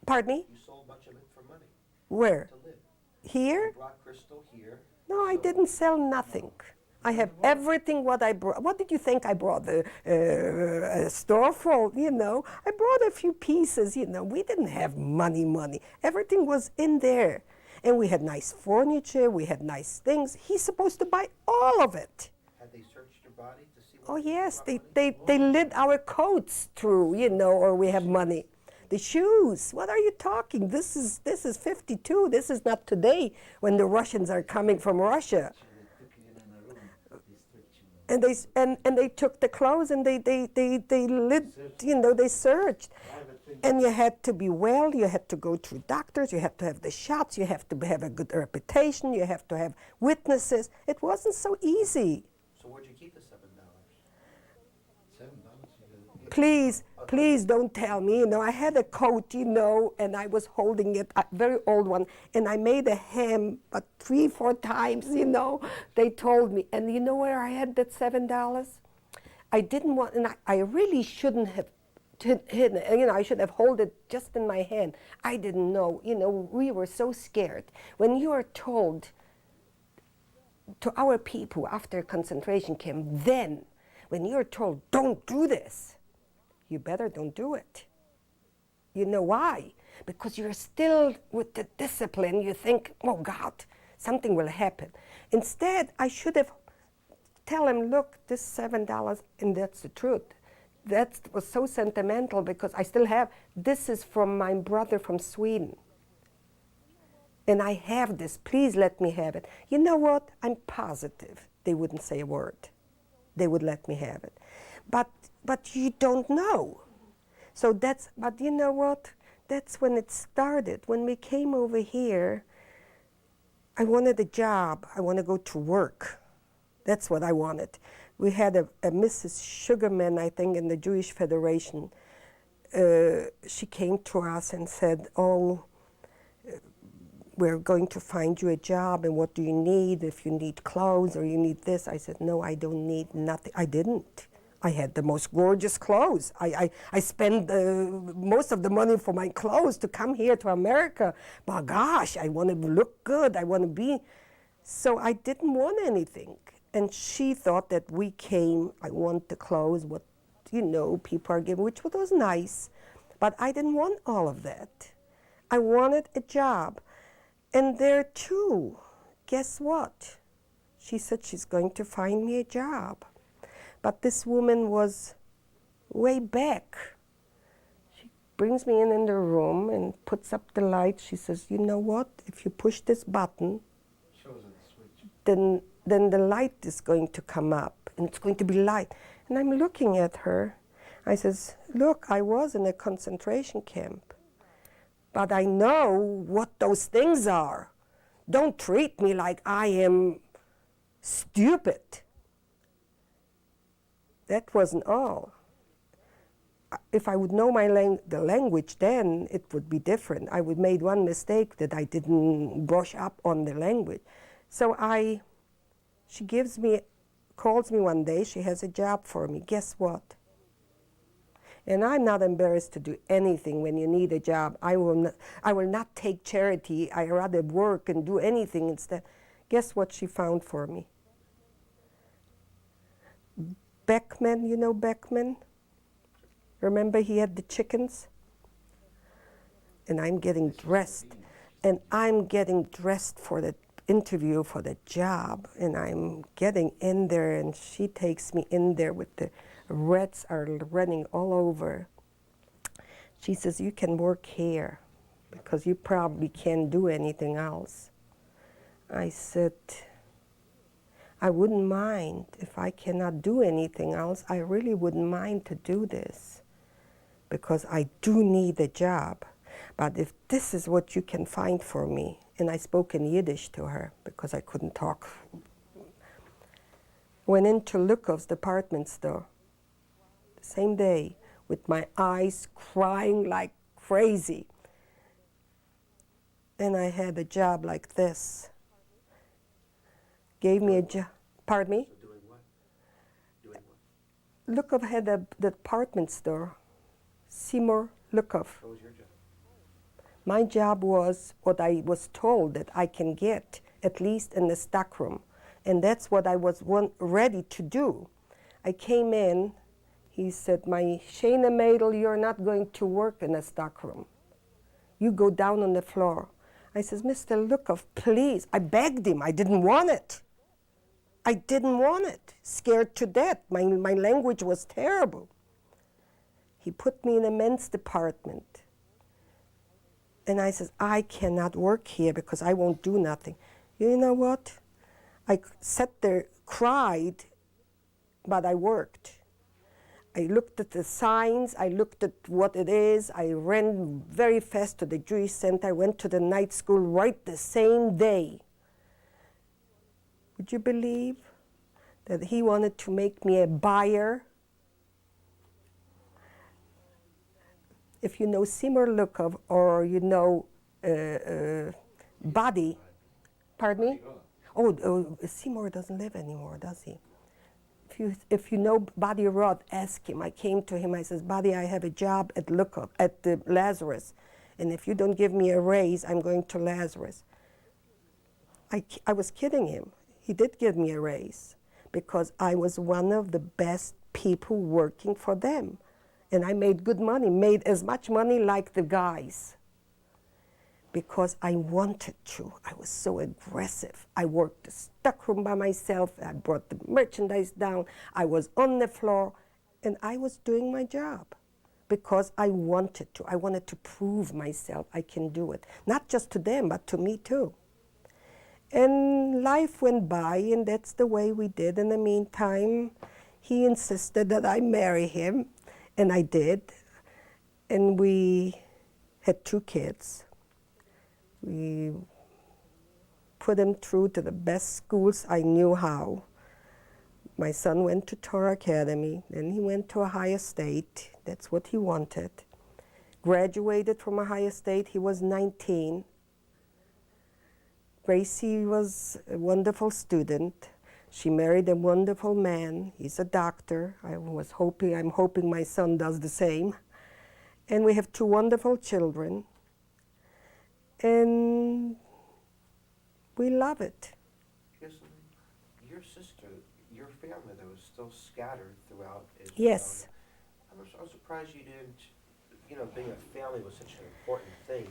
Pardon me? You sold much of it for money Where? to live. Here? You brought crystal here. No, I so- didn't sell nothing. I have everything what I brought. What did you think I brought? The store full, you know. I brought a few pieces, you know. We didn't have money. Everything was in there. And we had nice furniture, we had nice things. He's supposed to buy all of it. Had they searched your body to see what Oh you yes, brought they money? lit our coats through, you know, or we have money. The shoes, what are you talking? This is 52, this is not today when the Russians are coming from Russia. They took you in a room, they stripped you. And they took the clothes and they lit, you know, they searched. Private thing. And you had to be well, you had to go through doctors, you had to have the shots, you have to have a good reputation, you have to have witnesses. It wasn't so easy. So where'd you keep the $7? $7. Please don't tell me, you know, I had a coat, you know, and I was holding it, a very old one, and I made a hem, but 3-4 times, you know, they told me. And you know where I had that $7? I didn't want, and I really shouldn't have hidden it, you know, I should have held it just in my hand. I didn't know, you know, we were so scared. When you are told to our people after concentration camp, then, when you're told, don't do this, you better don't do it. You know why? Because you're still with the discipline. You think, oh God, something will happen. Instead, I should have tell him, look, this $7, and that's the truth. That was so sentimental because I still have, this is from my brother from Sweden. And I have this, please let me have it. You know what? I'm positive they wouldn't say a word. They would let me have it. But you don't know. So that's, but you know what? That's when it started. When we came over here, I wanted a job. I want to go to work. That's what I wanted. We had a Mrs. Sugarman, I think, in the Jewish Federation. She came to us and said, oh, we're going to find you a job, and what do you need? If you need clothes or you need this. I said, no, I don't need nothing. I didn't. I had the most gorgeous clothes. I spent most of the money for my clothes to come here to America. But gosh, I want to look good. I want to be. So I didn't want anything. And she thought that we came, I want the clothes, what, you know, people are giving, which was nice. But I didn't want all of that. I wanted a job. And there too, guess what? She said she's going to find me a job. But this woman was way back. She brings me in the room and puts up the light. She says, you know what? If you push this button, Shows a switch. then the light is going to come up, and it's going to be light. And I'm looking at her. I says, look, I was in a concentration camp, but I know what those things are. Don't treat me like I am stupid. That wasn't all. If I would know the language then, it would be different. I would made one mistake that I didn't brush up on the language. So she calls me one day, she has a job for me. Guess what? And I'm not embarrassed to do anything when you need a job. I will not take charity. I rather work and do anything instead. Guess what she found for me? Beckman, you know Beckman? Remember he had the chickens? And I'm getting dressed. And I'm getting dressed for the interview for the job. And I'm getting in there, and she takes me in there with the rats are running all over. She says, you can work here because you probably can't do anything else. I said, I wouldn't mind if I cannot do anything else. I really wouldn't mind to do this because I do need a job. But if this is what you can find for me, and I spoke in Yiddish to her because I couldn't talk. Went into Lukov's department store the same day with my eyes crying like crazy. And I had a job like this. Gave me a job. Pardon me? So doing what? Doing what? Lukov had a department store. Seymour Lukov. What was your job? My job was what I was told that I can get, at least in the stockroom. And that's what I was ready to do. I came in, he said, my Shana Mädel, you're not going to work in a stockroom. You go down on the floor. I says, Mr. Lukov, please. I begged him. I didn't want it. I didn't want it. Scared to death. My language was terrible. He put me in a men's department. And I says, I cannot work here because I won't do nothing. You know what? I sat there, cried, but I worked. I looked at the signs, I looked at what it is, I ran very fast to the Jewish Center, I went to the night school right the same day. Would you believe that he wanted to make me a buyer? If you know Seymour Lukov or you know Buddy, pardon me? Oh, Seymour doesn't live anymore, does he? If you know Buddy Roth, ask him. I came to him, I says, Buddy, I have a job at Lukov, at the Lazarus, and if you don't give me a raise, I'm going to Lazarus. I was kidding him. He did give me a raise because I was one of the best people working for them. And I made good money, made as much money like the guys. Because I wanted to. I was so aggressive. I worked the stockroom by myself. I brought the merchandise down. I was on the floor. And I was doing my job because I wanted to. I wanted to prove myself I can do it. Not just to them, but to me too. And life went by, and that's the way we did. In the meantime, he insisted that I marry him, and I did. And we had 2 kids. We put them through to the best schools I knew how. My son went to Torah Academy, then he went to Ohio State. That's what he wanted. Graduated from Ohio State, he was 19. Gracie was a wonderful student. She married a wonderful man. He's a doctor. I'm hoping my son does the same. And we have 2 wonderful children. And we love it. Yes, your sister, your family, though, is still scattered throughout Israel. Yes. I'm surprised you didn't, being a family was such an important thing,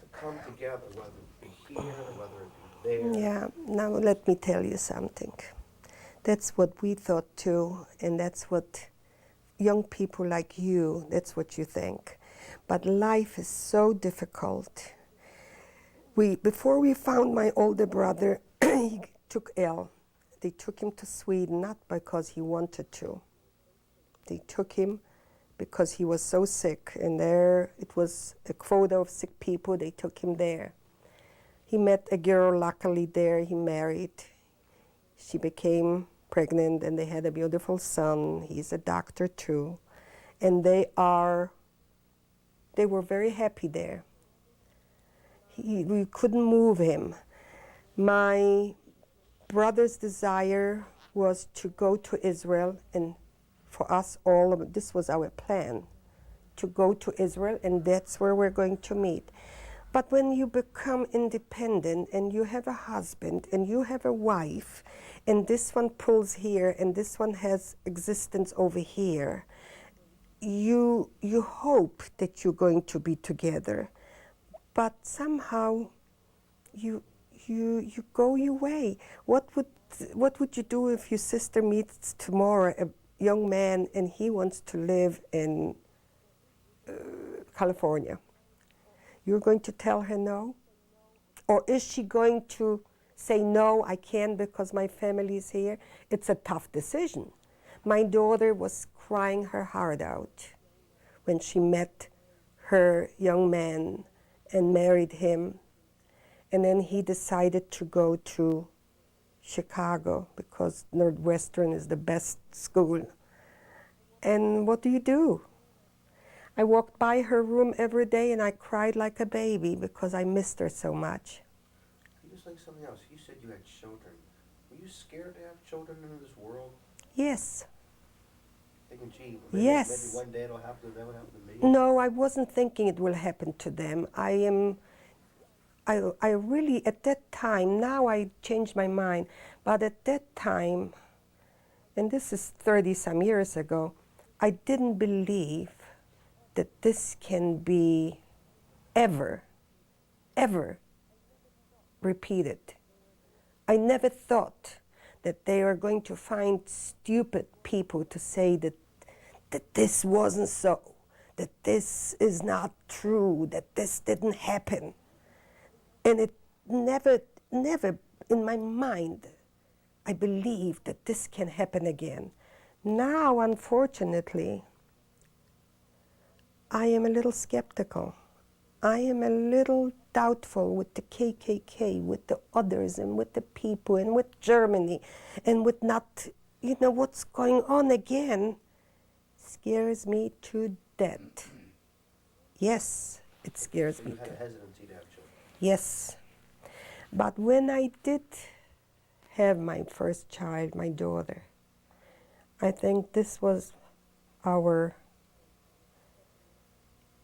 to come together, whether it be here, whether it be there. Yeah, now let me tell you something. That's what we thought too, and that's what young people like you, that's what you think. But life is so difficult. Before we found my older brother, he took ill. They took him to Sweden, not because he wanted to. They took him because he was so sick, and there it was a quota of sick people, they took him there. He met a girl, luckily there, he married. She became pregnant, and they had a beautiful son. He's a doctor too. And they were very happy there. We couldn't move him. My brother's desire was to go to Israel, and for us all, this was our plan, to go to Israel, and that's where we're going to meet. But when you become independent, and you have a husband, and you have a wife, and this one pulls here, and this one has existence over here, you hope that you're going to be together. But somehow you go your way. What would you do if your sister meets tomorrow a young man and he wants to live in California? You're going to tell her no? Or is she going to say, no, I can't because my family is here? It's a tough decision. My daughter was crying her heart out when she met her young man and married him. And then he decided to go to Chicago because Northwestern is the best school. And what do? I walked by her room every day and I cried like a baby because I missed her so much. You was saying something else. You said you had children. Were you scared to have children in this world? Yes. Thinking, gee, Yes. maybe one day it'll happen to them, it'll happen to me? No, I wasn't thinking it will happen to them. I really, at that time, now I changed my mind, but at that time, and this is 30-some years ago, I didn't believe that this can be ever repeated. I never thought that they are going to find stupid people to say that this wasn't so, that this is not true, that this didn't happen. And it never in my mind, I believed that this can happen again. Now, unfortunately, I am a little skeptical. I am a little doubtful with the KKK, with the others, and with the people, and with Germany, and with not, what's going on again scares me to death. Yes, it scares So me you had to a hesitancy to have children. Yes. But when I did have my first child, my daughter, I think this was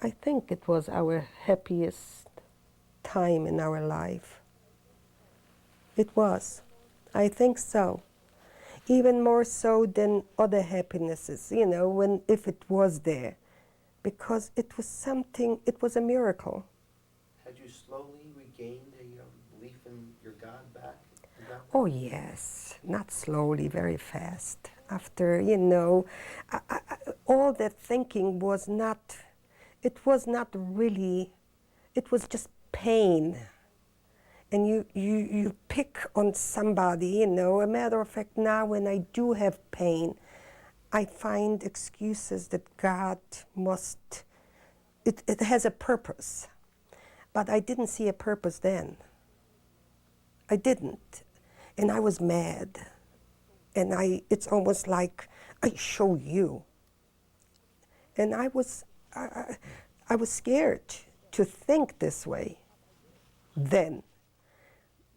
I think it was our happiest time in our life. It was. I think so. Even more so than other happinesses, if it was there. Because it was a miracle. Had you slowly regained a belief in your God back? Oh yes, not slowly, very fast. After, all that thinking was not really, it was just pain. And you pick on somebody, A matter of fact, now when I do have pain, I find excuses that God it has a purpose. But I didn't see a purpose then. I didn't. And I was mad. And it's almost like, I show you. And I was scared to think this way then.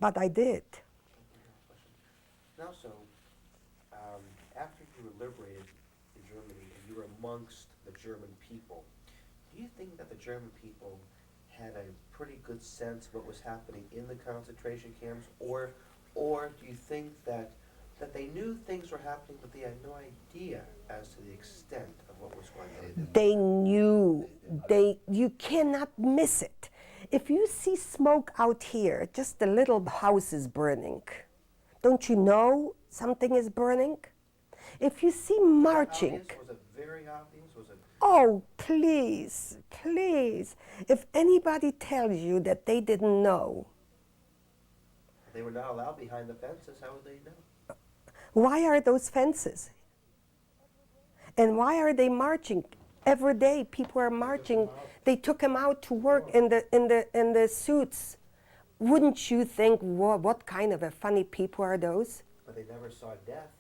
But I did. Now, so, after you were liberated in Germany and you were amongst the German people, do you think that the German people had a pretty good sense of what was happening in the concentration camps, or do you think that they knew things were happening, but they had no idea as to the extent of what was going on? They knew. You cannot miss it. If you see smoke out here, just a little house is burning. Don't you know something is burning? If you see marching. Was it very obvious? Was it? Oh, please, please. If anybody tells you that they didn't know, They were not allowed behind the fences. How would they know? why are those fences? And why are they marching? Every day people are marching. They took them out to work in the suits. Wouldn't you think, what kind of a funny people are those? But they never saw death.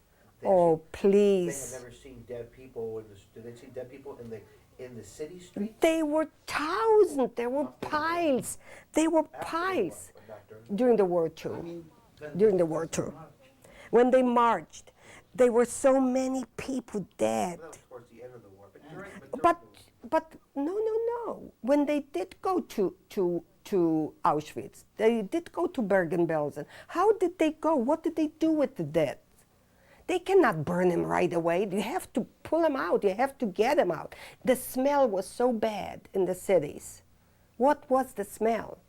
Oh, They please. had never seen dead people. Did they see dead people in the city streets? They were thousands. There were piles. They were piles. But not during. During the war too. During the war too. When they marched, there were so many people dead. That was towards the end of the war. But during the But no. When they did go to Auschwitz, they did go to Bergen-Belsen. How did they go? What did they do with the dead? They cannot burn them right away. You have to pull them out. You have to get them out. The smell was so bad in the cities. What was the smell?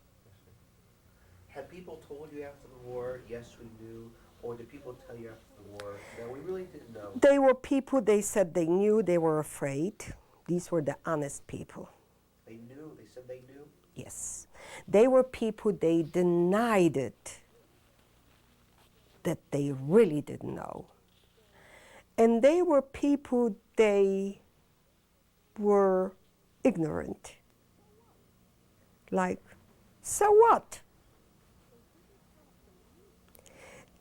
Had people told you after the war, yes, we knew, or did people tell you after the war, no, we really didn't know? They were people, they said they knew, they were afraid. These were the honest people. They knew. They said they knew. Yes. They were people, they denied it, that they really didn't know. And they were people, they were ignorant. Like So what?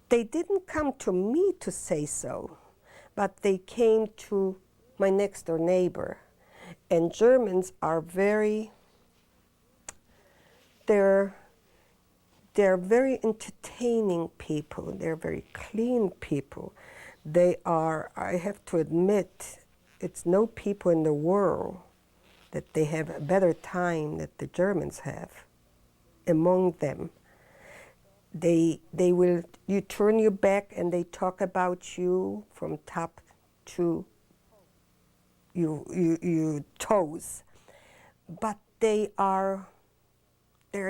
They didn't come to me to say so, but they came to my next door neighbor. And Germans are they're very entertaining people. They're very clean people. They are, I have to admit, it's no people in the world that they have a better time that the Germans have among them. They will, you turn your back and they talk about you from top to your toes. But they're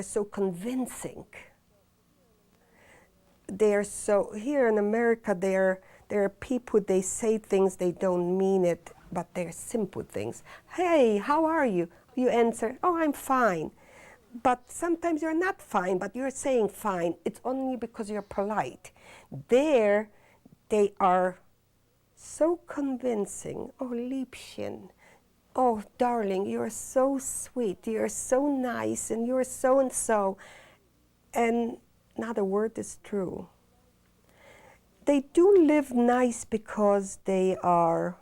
so convincing. They're so, here in America, there are people, they say things, they don't mean it, but they're simple things. Hey, how are you? You answer, oh, I'm fine. But sometimes you're not fine, but you're saying fine. It's only because you're polite. There, they are so convincing. Oh, Liebchen. Oh, darling, you're so sweet. You're so nice, and you're so and so. And not a word is true. They do live nice because they love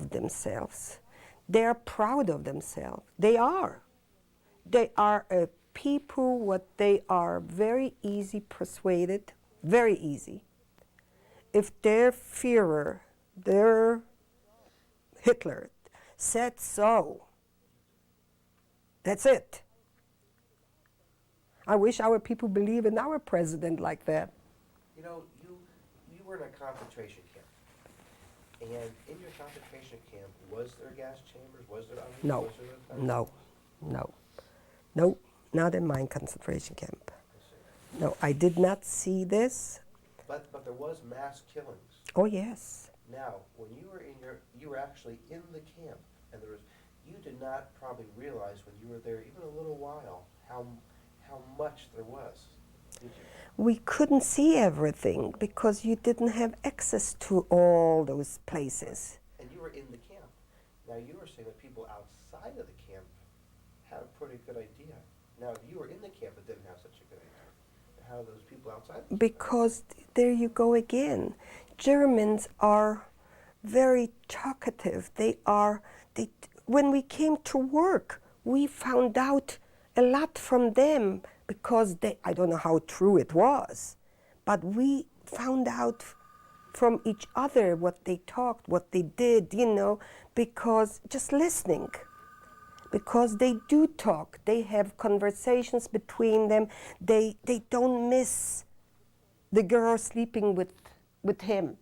themselves. They are proud of themselves. They are. They are a people, what they are very easy persuaded, very easy. If their Führer, their Hitler said so, that's it. I wish our people believe in our president like that. You know, you were in a concentration camp. And in your concentration camp, was there gas chambers? Was there ovens? No, Was there no, not in my concentration camp. No, I did not see this. But there was mass killings. Oh, yes. Now, when you were actually in the camp, and you did not probably realize when you were there even a little while how much there was. Did you? We couldn't see everything because you didn't have access to all those places. And you were in the camp. Now, you were saying that people outside of the camp had a pretty good idea. Now, if you were in the camp but didn't have such a good idea, how are those people outside? Because there you go again. Germans are very talkative. When we came to work, we found out a lot from them because I don't know how true it was, but we found out from each other what they talked, what they did, because just listening. Because they do talk, they have conversations between them, they don't miss the girl sleeping with him.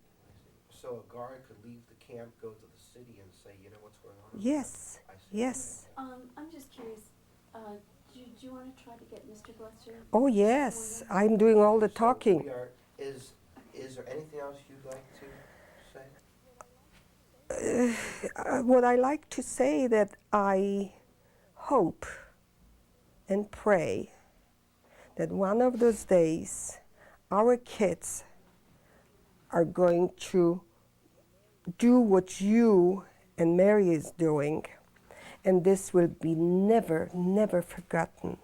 So a guard could leave the camp, go to the city and say, you know what's going on? Yes, yes. I'm just curious, do you want to try to get Mr. Gletzer? Oh yes, I'm doing all the So talking. is there anything else you'd like to say? What I like to say that I hope and pray that one of those days our kids are going to do what you and Mary is doing, and this will be never, never forgotten.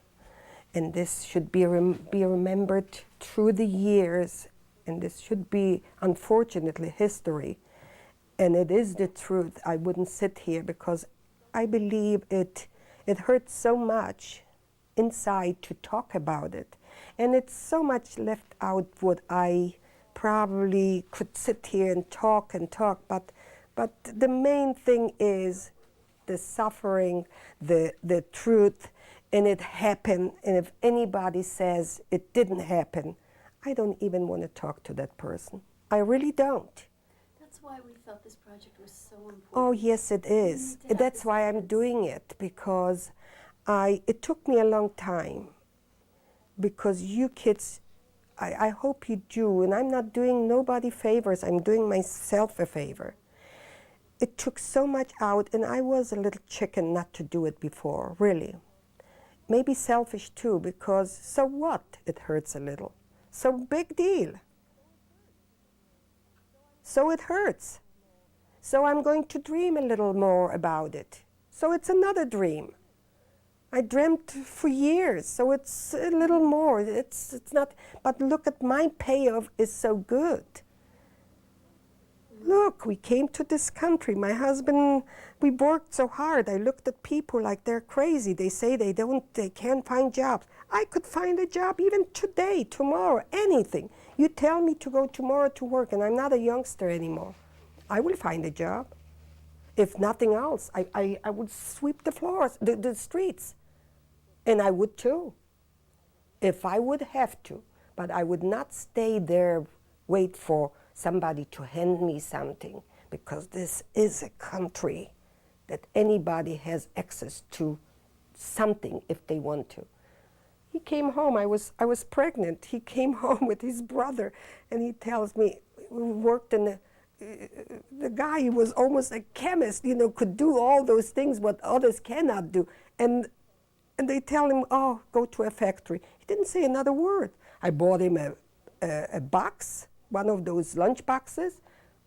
And this should be remembered through the years, and this should be, unfortunately, history. And it is the truth. I wouldn't sit here because I believe it hurts so much inside to talk about it. And it's so much left out what I probably could sit here and talk, but the main thing is the suffering, the truth, and it happened. And if anybody says it didn't happen, I don't even want to talk to that person. I really don't. That's why we felt this project was so important. Oh, yes, it is. That's why I'm doing it, because it took me a long time. Because you kids, I hope you do, and I'm not doing nobody favors, I'm doing myself a favor. It took so much out, and I was a little chicken not to do it before, really. Maybe selfish too, because so what? It hurts a little. So big deal. So it hurts. So I'm going to dream a little more about it. So it's another dream. I dreamt for years, so it's a little more. It's not, but look at my payoff is so good. Look, we came to this country. My husband, we worked so hard. I looked at people like they're crazy. They say they can't find jobs. I could find a job even today, tomorrow, anything. You tell me to go tomorrow to work, and I'm not a youngster anymore. I will find a job. If nothing else, I would sweep the floors, the streets. And I would too, if I would have to. But I would not stay there, wait for somebody to hand me something, because this is a country that anybody has access to something if they want to. He came home, I was pregnant. He came home with his brother, and he tells me, we worked in the guy, he was almost a chemist, you know, could do all those things what others cannot do. And they tell him, oh, go to a factory. He didn't say another word. I bought him a box, one of those lunch boxes,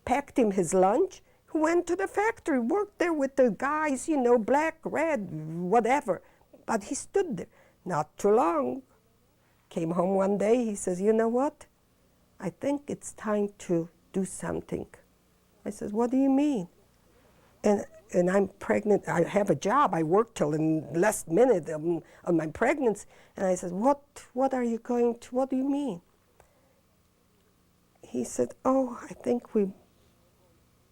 packed him his lunch. He went to the factory, worked there with the guys, you know, black, red, whatever. But he stood there. Not too long. Came home one day, he says, you know what? I think it's time to do something. I says, what do you mean? And I'm pregnant, I have a job, I work till the last minute on my pregnancy. And I said, what are you going to, what do you mean? He said, oh, I think we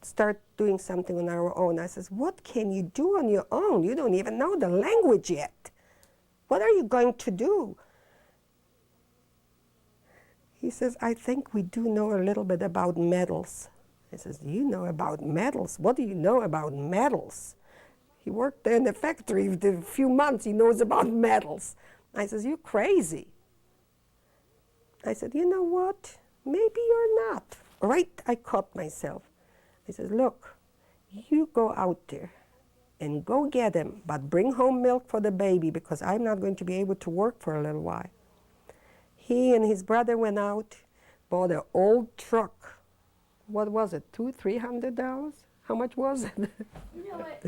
start doing something on our own. I says, what can you do on your own? You don't even know the language yet. What are you going to do? He says, I think we do know a little bit about metals. I says, you know about metals? What do you know about metals? He worked there in the factory for a few months. He knows about metals. I says, you're crazy. I said, you know what? Maybe you're not. Right, I caught myself. I says, look, you go out there and go get him, but bring home milk for the baby, because I'm not going to be able to work for a little while. He and his brother went out, bought an old truck. What was it, $200-300? How much was it? You know what?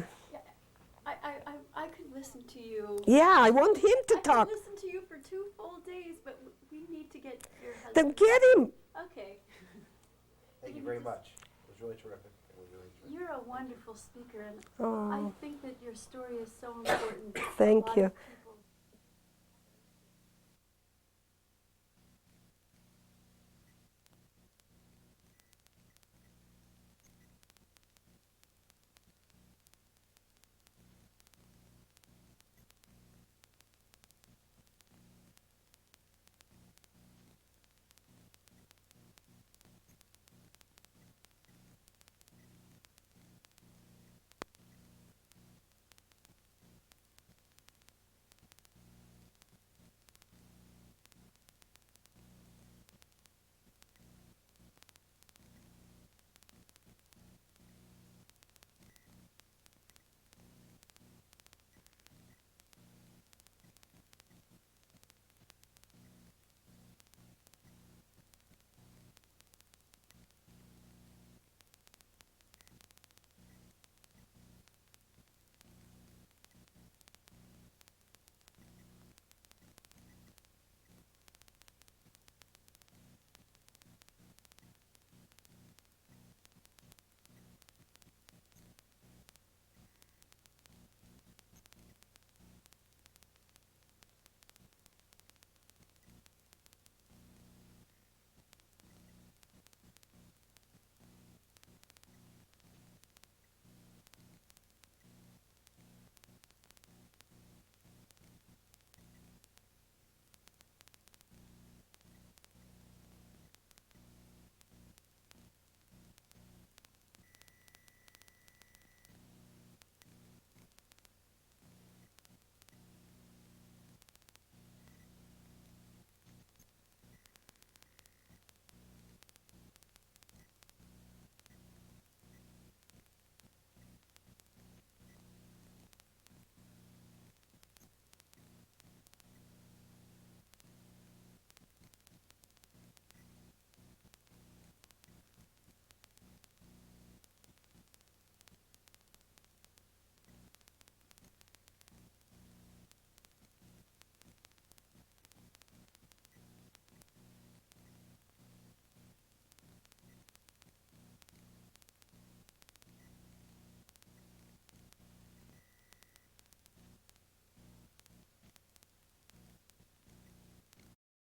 I could listen to you. Yeah, I want him to talk. I could listen to you for 2 full days, but we need to get your husband. Then get him. Okay. Thank you very much. It was really terrific. It was really terrific. You're a wonderful speaker, and Oh. I think that your story is so important. Thank A lot you. of people